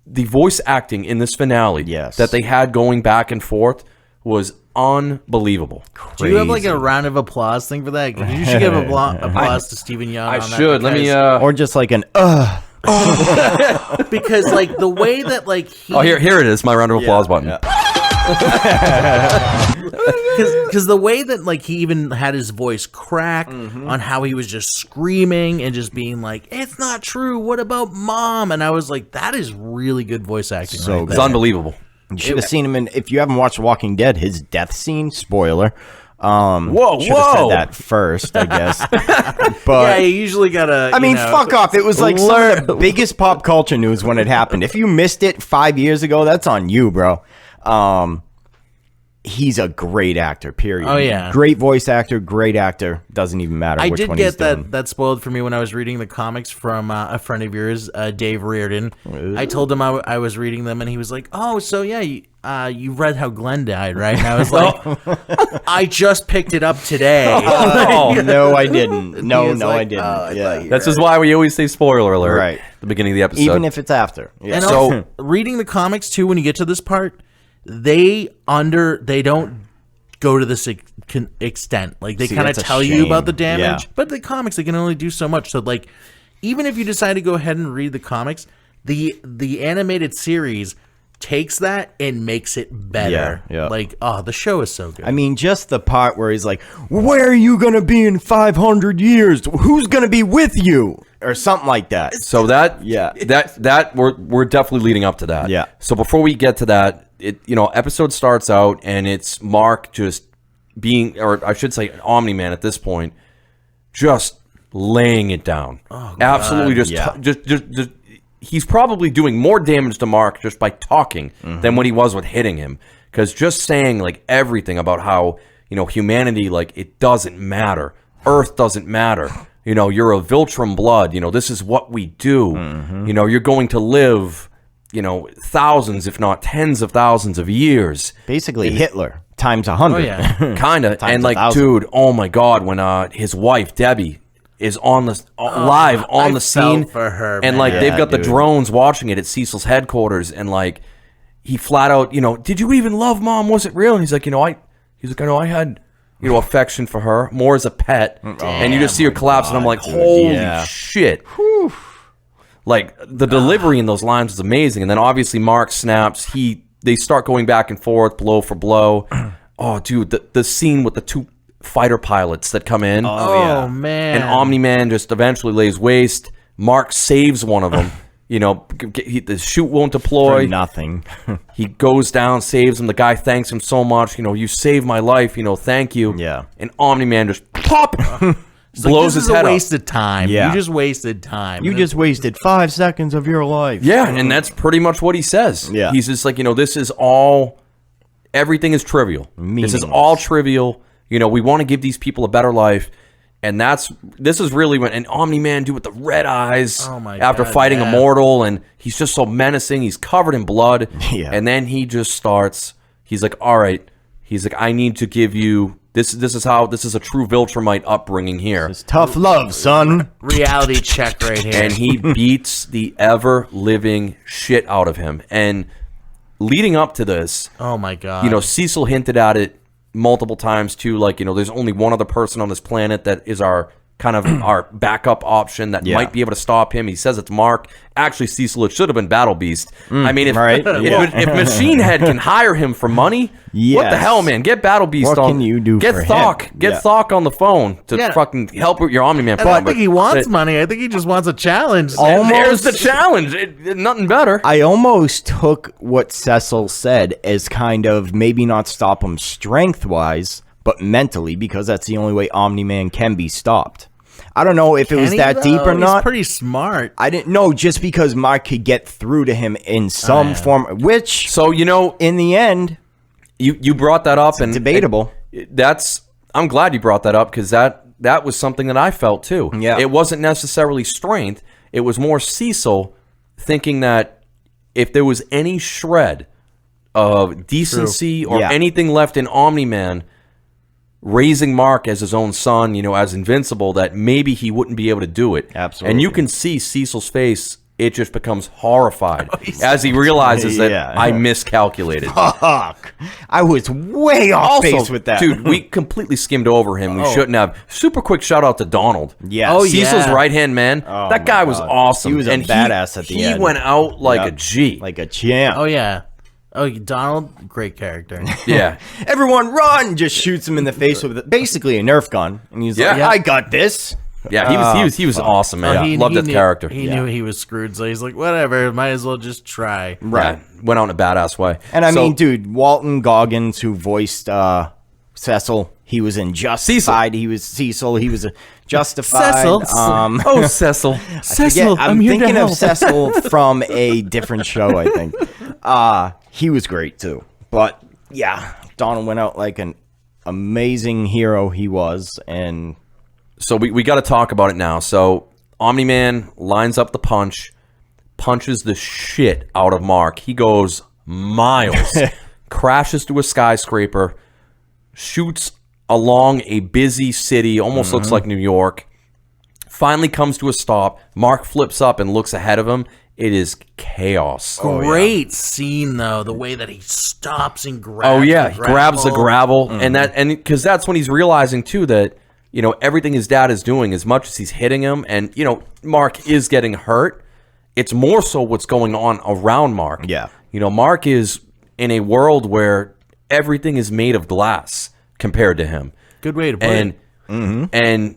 the voice acting in this finale, Yes. that they had going back and forth was unbelievable. Do you have like a round of applause thing for that? You should give applause to Stephen Yeun. I on that should let me. because- Or just like an because like the way that like he, Oh, here it is. My round of applause button. because the way that like he even had his voice crack on how he was just screaming and just being like, "It's not true. What about Mom?" And I was like, that is really good voice acting. So right It's there. unbelievable. You should have seen him in. If you haven't watched Walking Dead, his death scene. Spoiler. Whoa, Should have said that first, I guess. Yeah, But you usually gotta. I mean, fuck off. It was like some of the learn- biggest pop culture news when it happened. If you missed it 5 years ago, that's on you, bro. he's a great actor, period. Oh, yeah. Great voice actor, great actor. Doesn't even matter I which did one he's get doing. that spoiled for me when I was reading the comics from a friend of yours, Dave Reardon. I told him I was reading them, and he was like, "Oh, so yeah, you read how Glenn died, right?" And I was like, "I just picked it up today." Oh, No, I didn't. No, was no, like, I didn't. "Oh, I yeah. thought you This is why we always say spoiler alert Right. at the beginning of the episode. Even if it's after. Yeah. And So- also, reading the comics too, when you get to this part, they don't go to this extent. Like they See, kind of that's a tell you about shame. the damage, Yeah. but the comics they can only do so much. So like, even if you decide to go ahead and read the comics, the animated series takes that and makes it better. Yeah, yeah. Like, oh, the show is so good. I mean, just the part where he's like, "Where are you going to be in 500 years? Who's going to be with you?" Or something like that. So that Yeah. that we're definitely leading up to that. Yeah. So before we get to that, episode starts out and it's Mark just being, or I should say Omni-Man at this point, just laying it down. Oh, God. Absolutely just Yeah. just he's probably doing more damage to Mark just by talking than what he was with hitting him. Because just saying like everything about how, humanity, like it doesn't matter. Earth doesn't matter. You're a Viltrum blood. This is what we do. You're going to live, thousands, if not tens of thousands of years. Basically, Hitler times 100. oh yeah, Kind of. And like, 1,000. dude, oh my God, when his wife, Debbie, is on the live on I the scene felt for her, and man. like they've Yeah, got the dude. drones watching it at Cecil's headquarters, and like he flat out, did you even love Mom? Was it real? And he's like, I had, affection for her more as a pet. And you just see her collapse, and I'm like, dude, holy yeah. shit. Like the delivery in those lines is amazing. And then obviously Mark snaps. They start going back and forth, blow for blow. Oh, dude, the scene with the two fighter pilots that come in. oh man, And Omni-Man just eventually lays waste. Mark saves one of them. The chute won't deploy. For nothing. He goes down, saves him. The guy thanks him so much. You saved my life. Thank you. Yeah. And Omni-Man just pop It's like, blows this his is head a off. waste of time. Yeah. You just wasted time. You And just wasted 5 seconds of your life. Yeah, and that's pretty much what he says. Yeah. He's just like, this is all, everything is trivial. This is Meaningless. all trivial. We want to give these people a better life. And this is really when an Omni-Man dude with the red eyes Oh my after God, fighting yeah. Immortal, and he's just so menacing. He's covered in blood. Yeah. And then he just starts, he's like, all right. He's like, I need to give you, this is a true Viltrumite upbringing here. It's tough love, son. reality check right here. And he beats the ever-living shit out of him. And leading up to this, oh my god, Cecil hinted at it multiple times too. Like, there's only one other person on this planet that is our kind of our backup option that Yeah. might be able to stop him. He says it's Mark. Actually, Cecil, it should have been Battle Beast. I mean, if, right. if Machine Head can hire him for money, what the Yes. hell, man? Get Battle Beast What on. can you do Get for Thok. him? Get Yeah. Thok on the phone to Yeah. fucking help with your Omni-Man I don't problem. think he wants money. I think he just wants a challenge. And there's Almost- the challenge. Nothing better. I almost took what Cecil said as kind of maybe not stop him strength-wise, but mentally, because that's the only way Omni-Man can be stopped. I don't know if it was Can he, that deep or though? not. He's pretty smart. I didn't know, just because Mark could get through to him in some form, which So in the end, you brought that up, and debatable. I'm glad you brought that up, because that was something that I felt too. Yeah. It wasn't necessarily strength. It was more Cecil thinking that if there was any shred of decency or Yeah. anything left in Omni-Man, raising Mark as his own son, as Invincible, that maybe he wouldn't be able to do it. Absolutely. And you can see Cecil's face. It just becomes horrified as he realizes that Yeah. I miscalculated. Fuck. I was way off base with that. Dude, we completely skimmed over him. We shouldn't have. Super quick shout out to Donald. Yes. Oh, Cecil's yeah. right hand man. Oh, that my guy was God. awesome. He was a and badass at the he end. went out like Yep. a G. Like a champ. Oh yeah. Oh, Donald, great character. Yeah. Everyone run! Just shoots him in the face with basically a Nerf gun. And he's like, Yeah. I got this. Yeah, he was awesome, man. Oh, he Loved that knew- character. He knew he was screwed, so he's like, whatever, might as well just try. Right. Went out in a badass way. And I So- mean, dude, Walton Goggins, who voiced Cecil, he was in Justified. He was Cecil. He was a Justified. Cecil. Oh, Cecil. Cecil, I'm thinking of Cecil from a different show, I think. He was great, too. But, yeah, Donald went out like an amazing hero he was, and So we got to talk about it now. So Omni-Man lines up the punches the shit out of Mark. He goes miles, crashes through a skyscraper, shoots along a busy city, almost looks like New York, finally comes to a stop. Mark flips up and looks ahead of him. It is chaos. Great scene though, the way that he stops and grabs. Oh yeah, the he grabs the gravel, Mm-hmm. and because that's when he's realizing too that everything his dad is doing, as much as he's hitting him, and Mark is getting hurt. It's more so what's going on around Mark. Yeah. Mark is in a world where everything is made of glass compared to him. Good way to put And it. and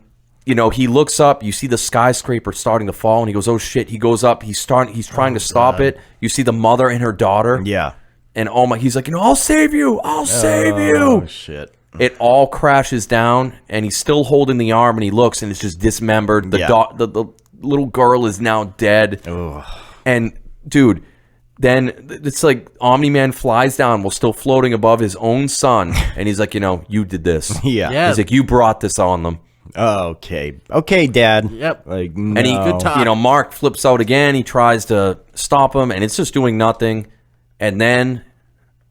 he looks up, you see the skyscraper starting to fall, and he goes, oh shit. He goes up, he's trying to stop it. You see the mother and her daughter. yeah. And he's like, I'll save you. I'll save you. Oh shit. It all crashes down, and he's still holding the arm, and he looks, and it's just dismembered. The little girl is now dead. Ugh. And dude, then it's like Omni-Man flies down while still floating above his own son, and he's like, you did this. Yeah. Yeah. He's like, you brought this on them. Okay, Dad. Yep. Like, And he, no. Good talk. Mark flips out again. He tries to stop him, and it's just doing nothing. And then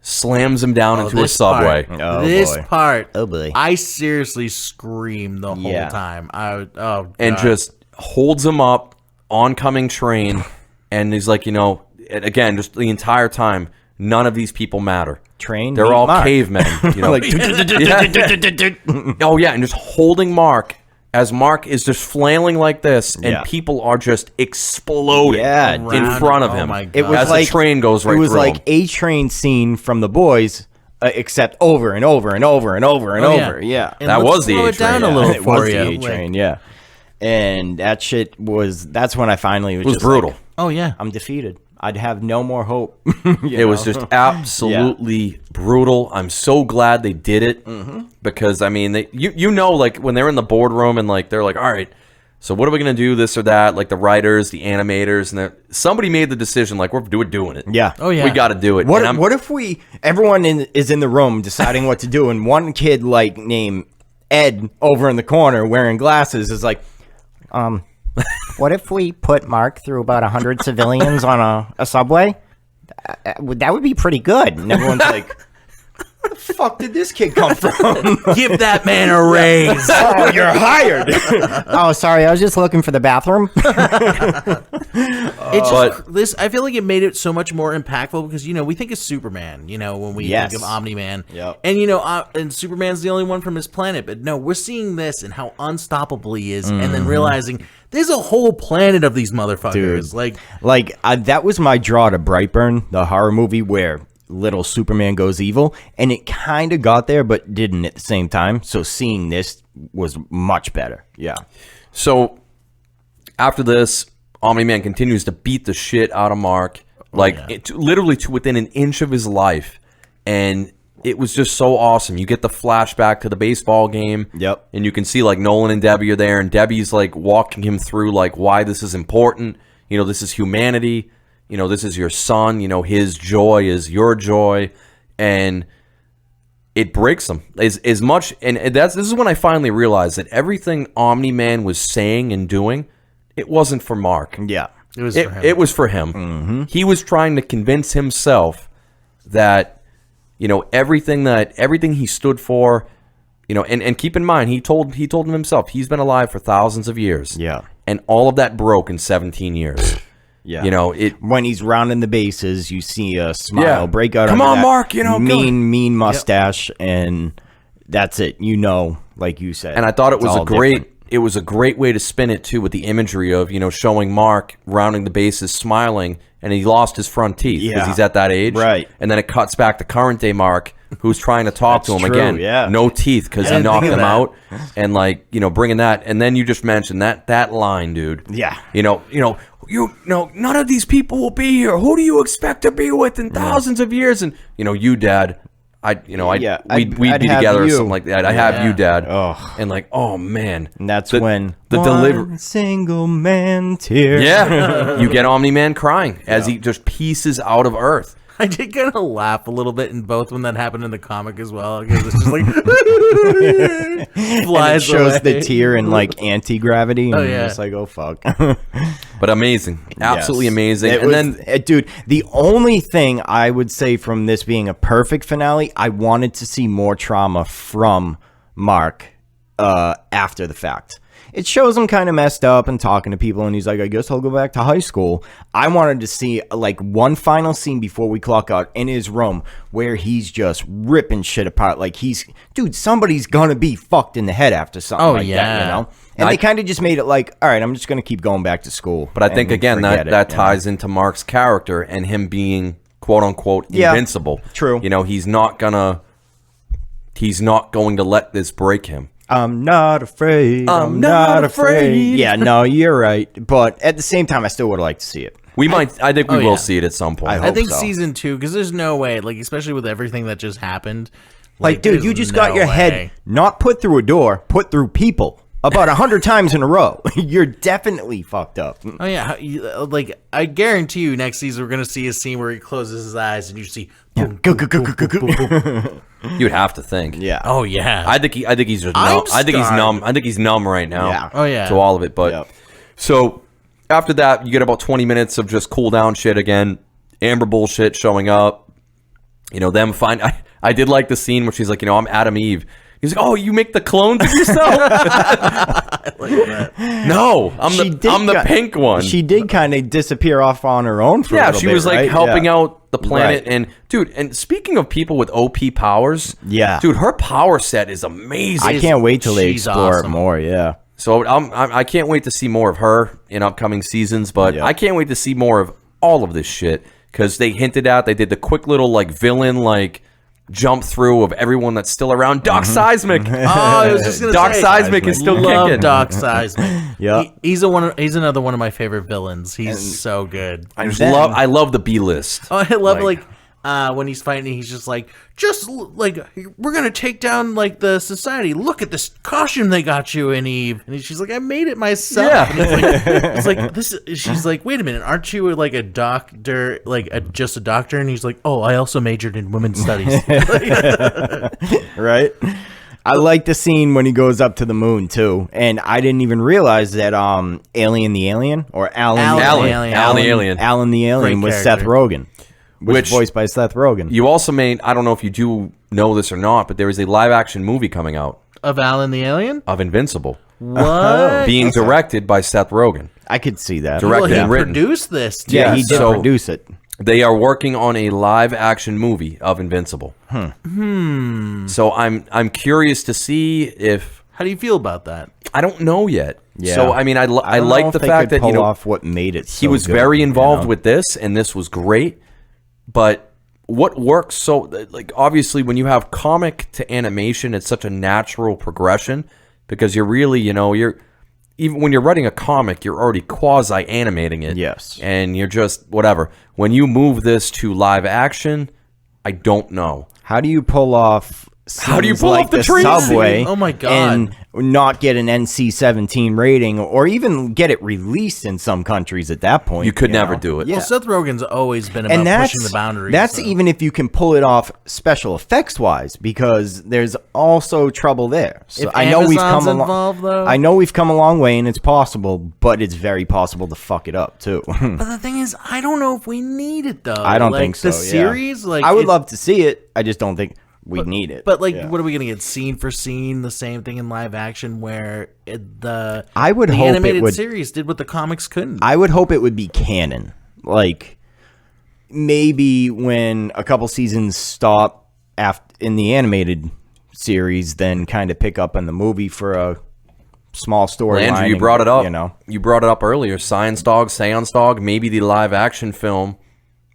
slams him down into a this subway. part- Oh, this boy. part, Oh, boy. I seriously screamed the whole Yeah. time. And God. just holds him up, oncoming train, and he's like, again, just the entire time, none of these people matter. Train They're meet all Mark. cavemen. Like, Oh, yeah, and just holding Mark as Mark is just flailing like this, and Yeah. people are just exploding Yeah, in Around front of him. Oh him. my God. it was as like the train goes right It was through like him. a train scene from The Boys, except over and over and over and over and Oh, yeah. over. Yeah, And That let's was the slow A it down train. a little it for was you. the A train. Yeah, and that shit was. That's when I finally was. It was just brutal. like, Oh yeah. I'm defeated. I'd have no more hope. It was just absolutely brutal. I'm so glad they did it because I mean, like when they're in the boardroom and like they're like, all right, so what are we gonna do, this or that? Like the writers, the animators, and somebody made the decision like we're doing it. Yeah. Oh yeah. We got to do it. And I'm- What if everyone is in the room deciding what to do, and one kid like named Ed over in the corner wearing glasses is like, what if we put Mark through about 100 civilians on a subway? That would be pretty good. And everyone's like, where the fuck did this kid come from? Give that man a raise. Oh, you're hired. Oh, sorry. I was just looking for the bathroom. It's just this. I feel like it made it so much more impactful because we think of Superman. When we Yes. think of Omni-Man, Yep. and and Superman's the only one from his planet. But no, we're seeing this and how unstoppable he is, and then realizing there's a whole planet of these motherfuckers. Dude. Like, That was my draw to Brightburn, the horror movie where little Superman goes evil, and it kind of got there but didn't at the same time. So seeing this was much better. Yeah. So after this, Omni-Man continues to beat the shit out of Mark, literally to within an inch of his life, and it was just so awesome. You get the flashback to the baseball game, Yep. and you can see like Nolan and Debbie are there, and Debbie's like walking him through like why this is important. This is humanity. This is your son. His joy is your joy, and it breaks him as much. And this is when I finally realized that everything Omni-Man was saying and doing, it wasn't for Mark. Yeah. it was for him. It was for him. He was trying to convince himself that everything he stood for, and keep in mind he told him himself he's been alive for thousands of years. Yeah. And all of that broke in 17 years. Yeah. When he's rounding the bases, you see a smile break out. Come under on, that Mark, go. mean mustache, and that's it. Like you said. And I thought it It's was all different. it was a great way to spin it too, with the imagery of showing Mark rounding the bases, smiling, and he lost his front teeth because Yeah. he's at that age, Right. And then it cuts back to current day Mark, who's trying to talk to him That's true, again, yeah. no teeth because he didn't knocked think of them that. out, and bringing that, and then you just mentioned that line, dude. Yeah. None of these people will be here. Who do you expect to be with in thousands of years? And you, Dad. We'd be I'd have together or you. something like that. I have you, Dad. Ugh. And like, oh man, And that's the, when the delivery. single man tear. Yeah, you get Omni-Man crying as he just pieces out of Earth. I did kind of laugh a little bit in both when that happened in the comic as well, because it's just like flies It shows away. the tear in like anti-gravity, and Oh, you're yeah. just like, oh fuck. But amazing, absolutely Yes. amazing. It And was- then dude, the only thing I would say from this being a perfect finale, I wanted to see more trauma from Mark after the fact. It shows him kind of messed up and talking to people, and he's like, I guess I'll go back to high school. I wanted to see like one final scene before we clock out in his room where he's just ripping shit apart. Like dude, somebody's gonna be fucked in the head after something like that, yeah. you know? And they kind of just made it like, all right, I'm just gonna keep going back to school. But I think and again forget that it, you know? ties into Mark's character and him being quote unquote Yeah, invincible. true. You know, he's not going to let this break him. I'm not afraid. I'm not afraid. Yeah, no, you're right. But at the same time, I still would like to see it. I think we Oh, will yeah. see it at some point. I I hope think so. season 2, because there's no way, like, especially with everything that just happened. Like, dude, there's you just no got your way. head not put through a door, put through people about 100 times in a row. You're definitely fucked up. Oh yeah, like I guarantee you, next season we're gonna see a scene where he closes his eyes and you see. Boom, boom, boom, boom, boom, boom. You'd have to think. Yeah. Oh yeah. I think he's just I'm numb. I think he's scarred. numb. I think he's numb right now. Yeah. Oh, yeah. To all of it, but Yep. so after that, you get about 20 minutes of just cool down shit again. Amber bullshit showing up. You know, them find. I did like the scene where she's like, you know, I'm Adam Eve. He's like, oh, you make the clones of yourself? No, I'm the pink one. She did kind of disappear off on her own for a Yeah, little she bit, was like right? helping Yeah. out the planet. Right. And dude, and speaking of people with OP powers, Yeah. dude, her power set is amazing. I can't wait till they She's explore awesome. it more. Yeah. So I can't wait to see more of her in upcoming seasons, but Yeah. I can't wait to see more of all of this shit because they hinted at, they did the quick little like villain like jump through of everyone that's still around. Doc Seismic. Oh, I was just gonna Doc say, Seismic is still love kicking. Doc Seismic. Yeah. He's another one of my favorite villains. He's so good. I love the B list. Oh, I love like when he's fighting, he's just like we're gonna take down like the society. Look at this costume they got you in, Eve. And she's like, I made it myself. Yeah. And it's like this. She's like, wait a minute, aren't you like a doctor, just a doctor? And he's like, oh, I also majored in women's studies. Right? I like the scene when he goes up to the moon too, and I didn't even realize that Alien the Alien or Alan Alan the Alien. Alan the Alien Great was Seth character. Rogen, Which- voiced by Seth Rogen. You also made, I don't know if you do know this or not, but there is a live action movie coming out Of Alan the Alien? of Invincible What? being directed by Seth Rogen. I could see that. Direct- Well, he and written. produced this. Too. Yeah, he did So- produce it. They are working on a live action movie of Invincible. So I'm curious to see if How do you feel about that? I don't know yet. Yeah. So I mean I don't know like if the they fact could that pull you know off what made it. he so was good, very involved you know? with this and this was great. But what works so like obviously when you have comic to animation, it's such a natural progression because you're really you're even when you're writing a comic, you're already quasi animating it. Yes. And you're just whatever. When you move this to live action, I don't know. How do you pull off? How do you scenes pull like off the the train subway? scene? Oh my God. And not get an NC-17 rating, or even get it released in some countries at that point. You could never know? do it. Yeah. Well, Seth Rogen's always been about And that's pushing the boundaries. That's so. even if you can pull it off special effects wise, because there's also trouble there. So If I know we've come Amazon's involved, though? I know we've come a long way, and it's possible, but it's very possible to fuck it up too. But the thing is, I don't know if we need it though. I don't Like, think so. The yeah. series, like I would it- love to see it. I just don't think we need it. But like, Yeah. what are we gonna get? Scene for scene, the same thing in live action, where the I would the hope it animated would- series did what the comics couldn't. I would hope it would be canon. Like maybe when a couple seasons stop in the animated series, then kind of pick up in the movie for a small story. Well, Andrew, you brought it up. You know, You brought it up earlier. Science Dog, Seance Dog. Maybe the live action film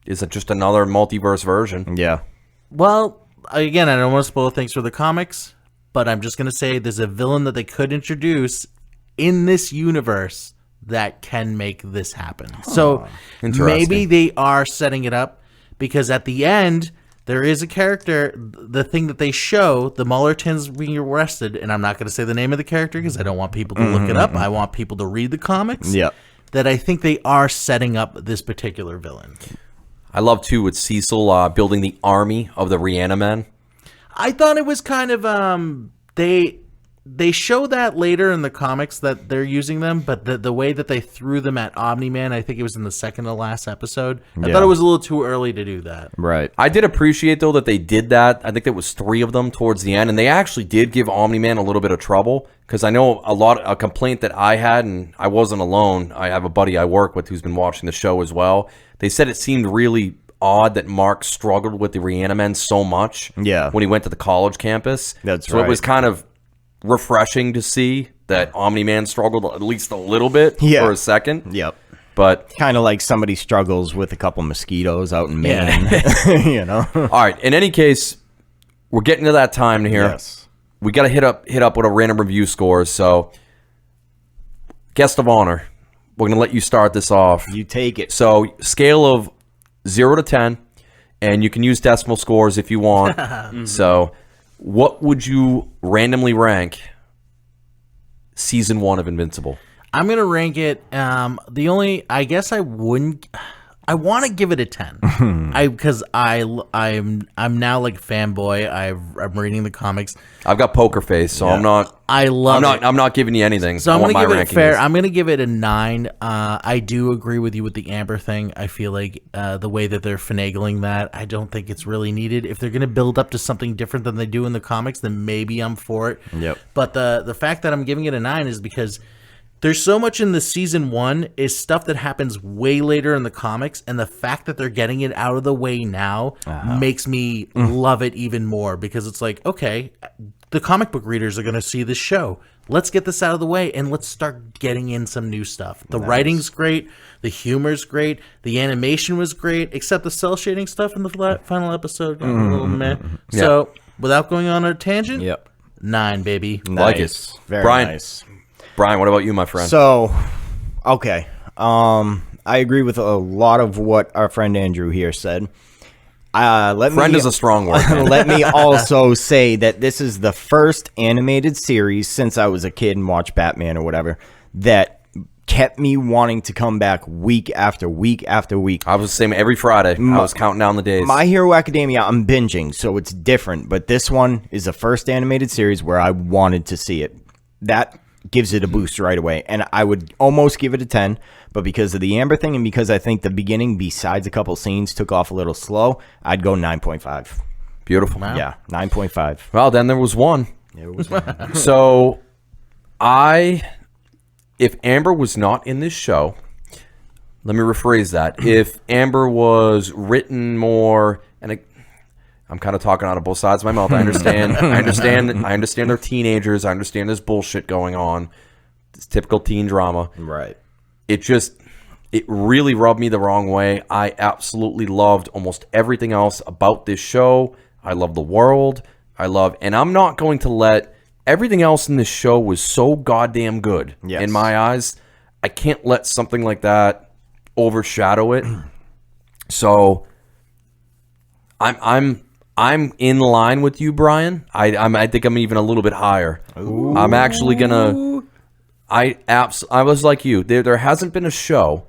is just another multiverse version. yeah. Well, again, I don't want to spoil things for the comics, but I'm just gonna say there's a villain that they could introduce in this universe that can make this happen. So Interesting. maybe they are setting it up because at the end there is a character. The thing that they show, the Mullertons being arrested, and I'm not going to say the name of the character because I don't want people to look it up. I want people to read the comics. Yep. That I think they are setting up this particular villain. I love too with Cecil building the army of the Reanimen. I thought it was kind of they show that later in the comics that they're using them, but the way that they threw them at Omni-Man, I think it was in the second to last episode. I thought it was a little too early to do that. Right. I did appreciate though that they did that. I think there was 3 of them towards the end, and they actually did give Omni-Man a little bit of trouble because I know a complaint that I had, and I wasn't alone. I have a buddy I work with who's been watching the show as well. They said it seemed really odd that Mark struggled with the Reanimen so much when he went to the college campus. That's right. So it was kind of refreshing to see that Omni-Man struggled at least a little bit for a second. Yep. But kind of like somebody struggles with a couple mosquitoes out in Maine. You know? All right. In any case, we're getting to that time here. Yes. We got to hit up with a random review scores. So, guest of honor, we're going to let you start this off. You take it. So, scale of 0 to 10, and you can use decimal scores if you want. So, what would you randomly rank season 1 of Invincible? I'm gonna rank it. I guess I wouldn't. I want to give it a 10. Because I'm now like a fanboy. I'm reading the comics. I've got poker face, so I'm not. I'm not giving you anything. So I'm gonna give it fair. I'm gonna give it a 9. I do agree with you with the Amber thing. I feel like the way that they're finagling that, I don't think it's really needed. If they're gonna build up to something different than they do in the comics, then maybe I'm for it. Yep. But the fact that I'm giving it a 9 is because there's so much in the season 1 is stuff that happens way later in the comics, and the fact that they're getting it out of the way now makes me love it even more, because it's like, okay, the comic book readers are going to see this show. Let's get this out of the way, and let's start getting in some new stuff. The writing's great, the humor's great, the animation was great, except the cell shading stuff in the final episode got a little meh. So, without going on a tangent, 9, baby. Nice. Like it. Very Brian. nice. Brian, what about you, my friend? So, okay. I agree with a lot of what our friend Andrew here said. Friend is a strong word. Let me also say that this is the first animated series since I was a kid and watched Batman or whatever that kept me wanting to come back week after week after week. I was the same every Friday. I was counting down the days. My Hero Academia, I'm binging, so it's different. But this one is the first animated series where I wanted to see it. That gives it a boost right away, and I would almost give it a 10, but because of the Amber thing and because I think the beginning, besides a couple scenes, took off a little slow, I'd go 9.5. Beautiful. Wow. Yeah, 9.5. Well, then there was one. It was So, if Amber was not in this show, let me rephrase that. If Amber was written more, and I'm kind of talking out of both sides of my mouth. I understand. I understand they're teenagers. I understand there's bullshit going on. It's typical teen drama. right. It really rubbed me the wrong way. I absolutely loved almost everything else about this show. I love the world. And I'm not going to let everything else in this show was so goddamn good in my eyes. I can't let something like that overshadow it. So I'm in line with you, Brian. I think I'm even a little bit higher. Ooh. I'm actually gonna. I was like you. There hasn't been a show,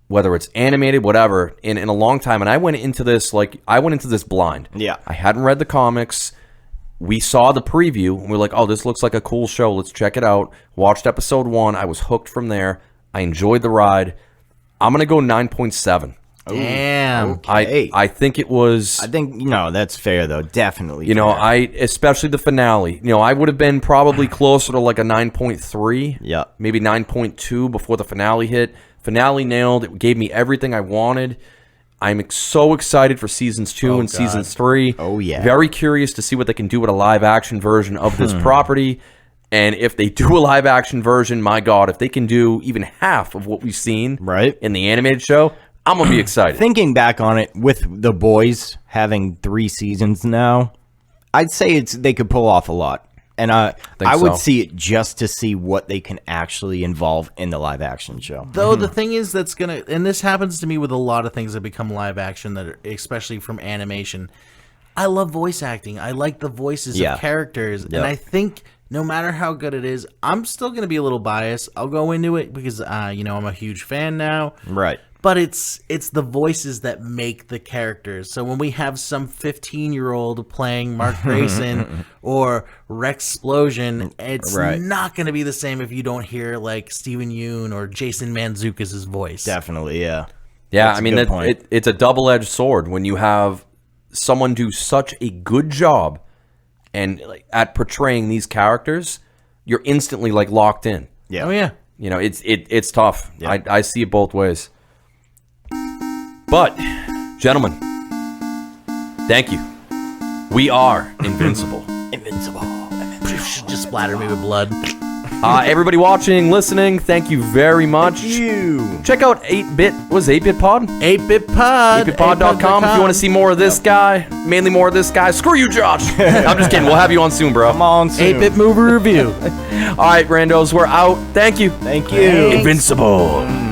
whether it's animated, whatever, in a long time. And I went into this blind. Yeah. I hadn't read the comics. We saw the preview and we're like, oh, this looks like a cool show. Let's check it out. Watched episode 1. I was hooked from there. I enjoyed the ride. I'm gonna go 9.7. Damn. Okay. I think it was. I think that's fair though. Definitely. Especially the finale. I would have been probably closer to like a 9.3. Yeah. Maybe 9.2 before the finale hit. Finale nailed. It gave me everything I wanted. I'm so excited for seasons 2 and seasons 3. Oh yeah. Very curious to see what they can do with a live action version of this property. And if they do a live action version, my God, if they can do even half of what we've seen in the animated show, I'm going to be excited. Thinking back on it, with The Boys having 3 seasons now, I'd say they could pull off a lot. And I would see it just to see what they can actually involve in the live action show. Though the thing is and this happens to me with a lot of things that become live action, that are, especially from animation, I love voice acting. I like the voices of characters. Yep. And I think no matter how good it is, I'm still going to be a little biased. I'll go into it because, I'm a huge fan now. Right. But it's the voices that make the characters. So when we have some 15-year-old playing Mark Grayson or Rex Explosion, it's not going to be the same if you don't hear like Steven Yeun or Jason Mantzoukas' voice. Definitely, yeah. Yeah, That's I mean, it's a double-edged sword when you have someone do such a good job and like, at portraying these characters, you're instantly like locked in. Yeah. Oh yeah. You know, it's tough. Yeah. I see it both ways. But, gentlemen, thank you. We are Invincible. Invincible. Just splatter me with blood. Everybody watching, listening, thank you very much. Thank you. Check out 8-Bit, was 8-Bit Pod? 8-Bit Pod. 8bitpod.com if you want to see more of this guy. Mainly more of this guy. Screw you, Josh. I'm just kidding. We'll have you on soon, bro. Come on soon. 8-Bit Movie Review. All right, randos, we're out. Thank you. Thank you. Invincible.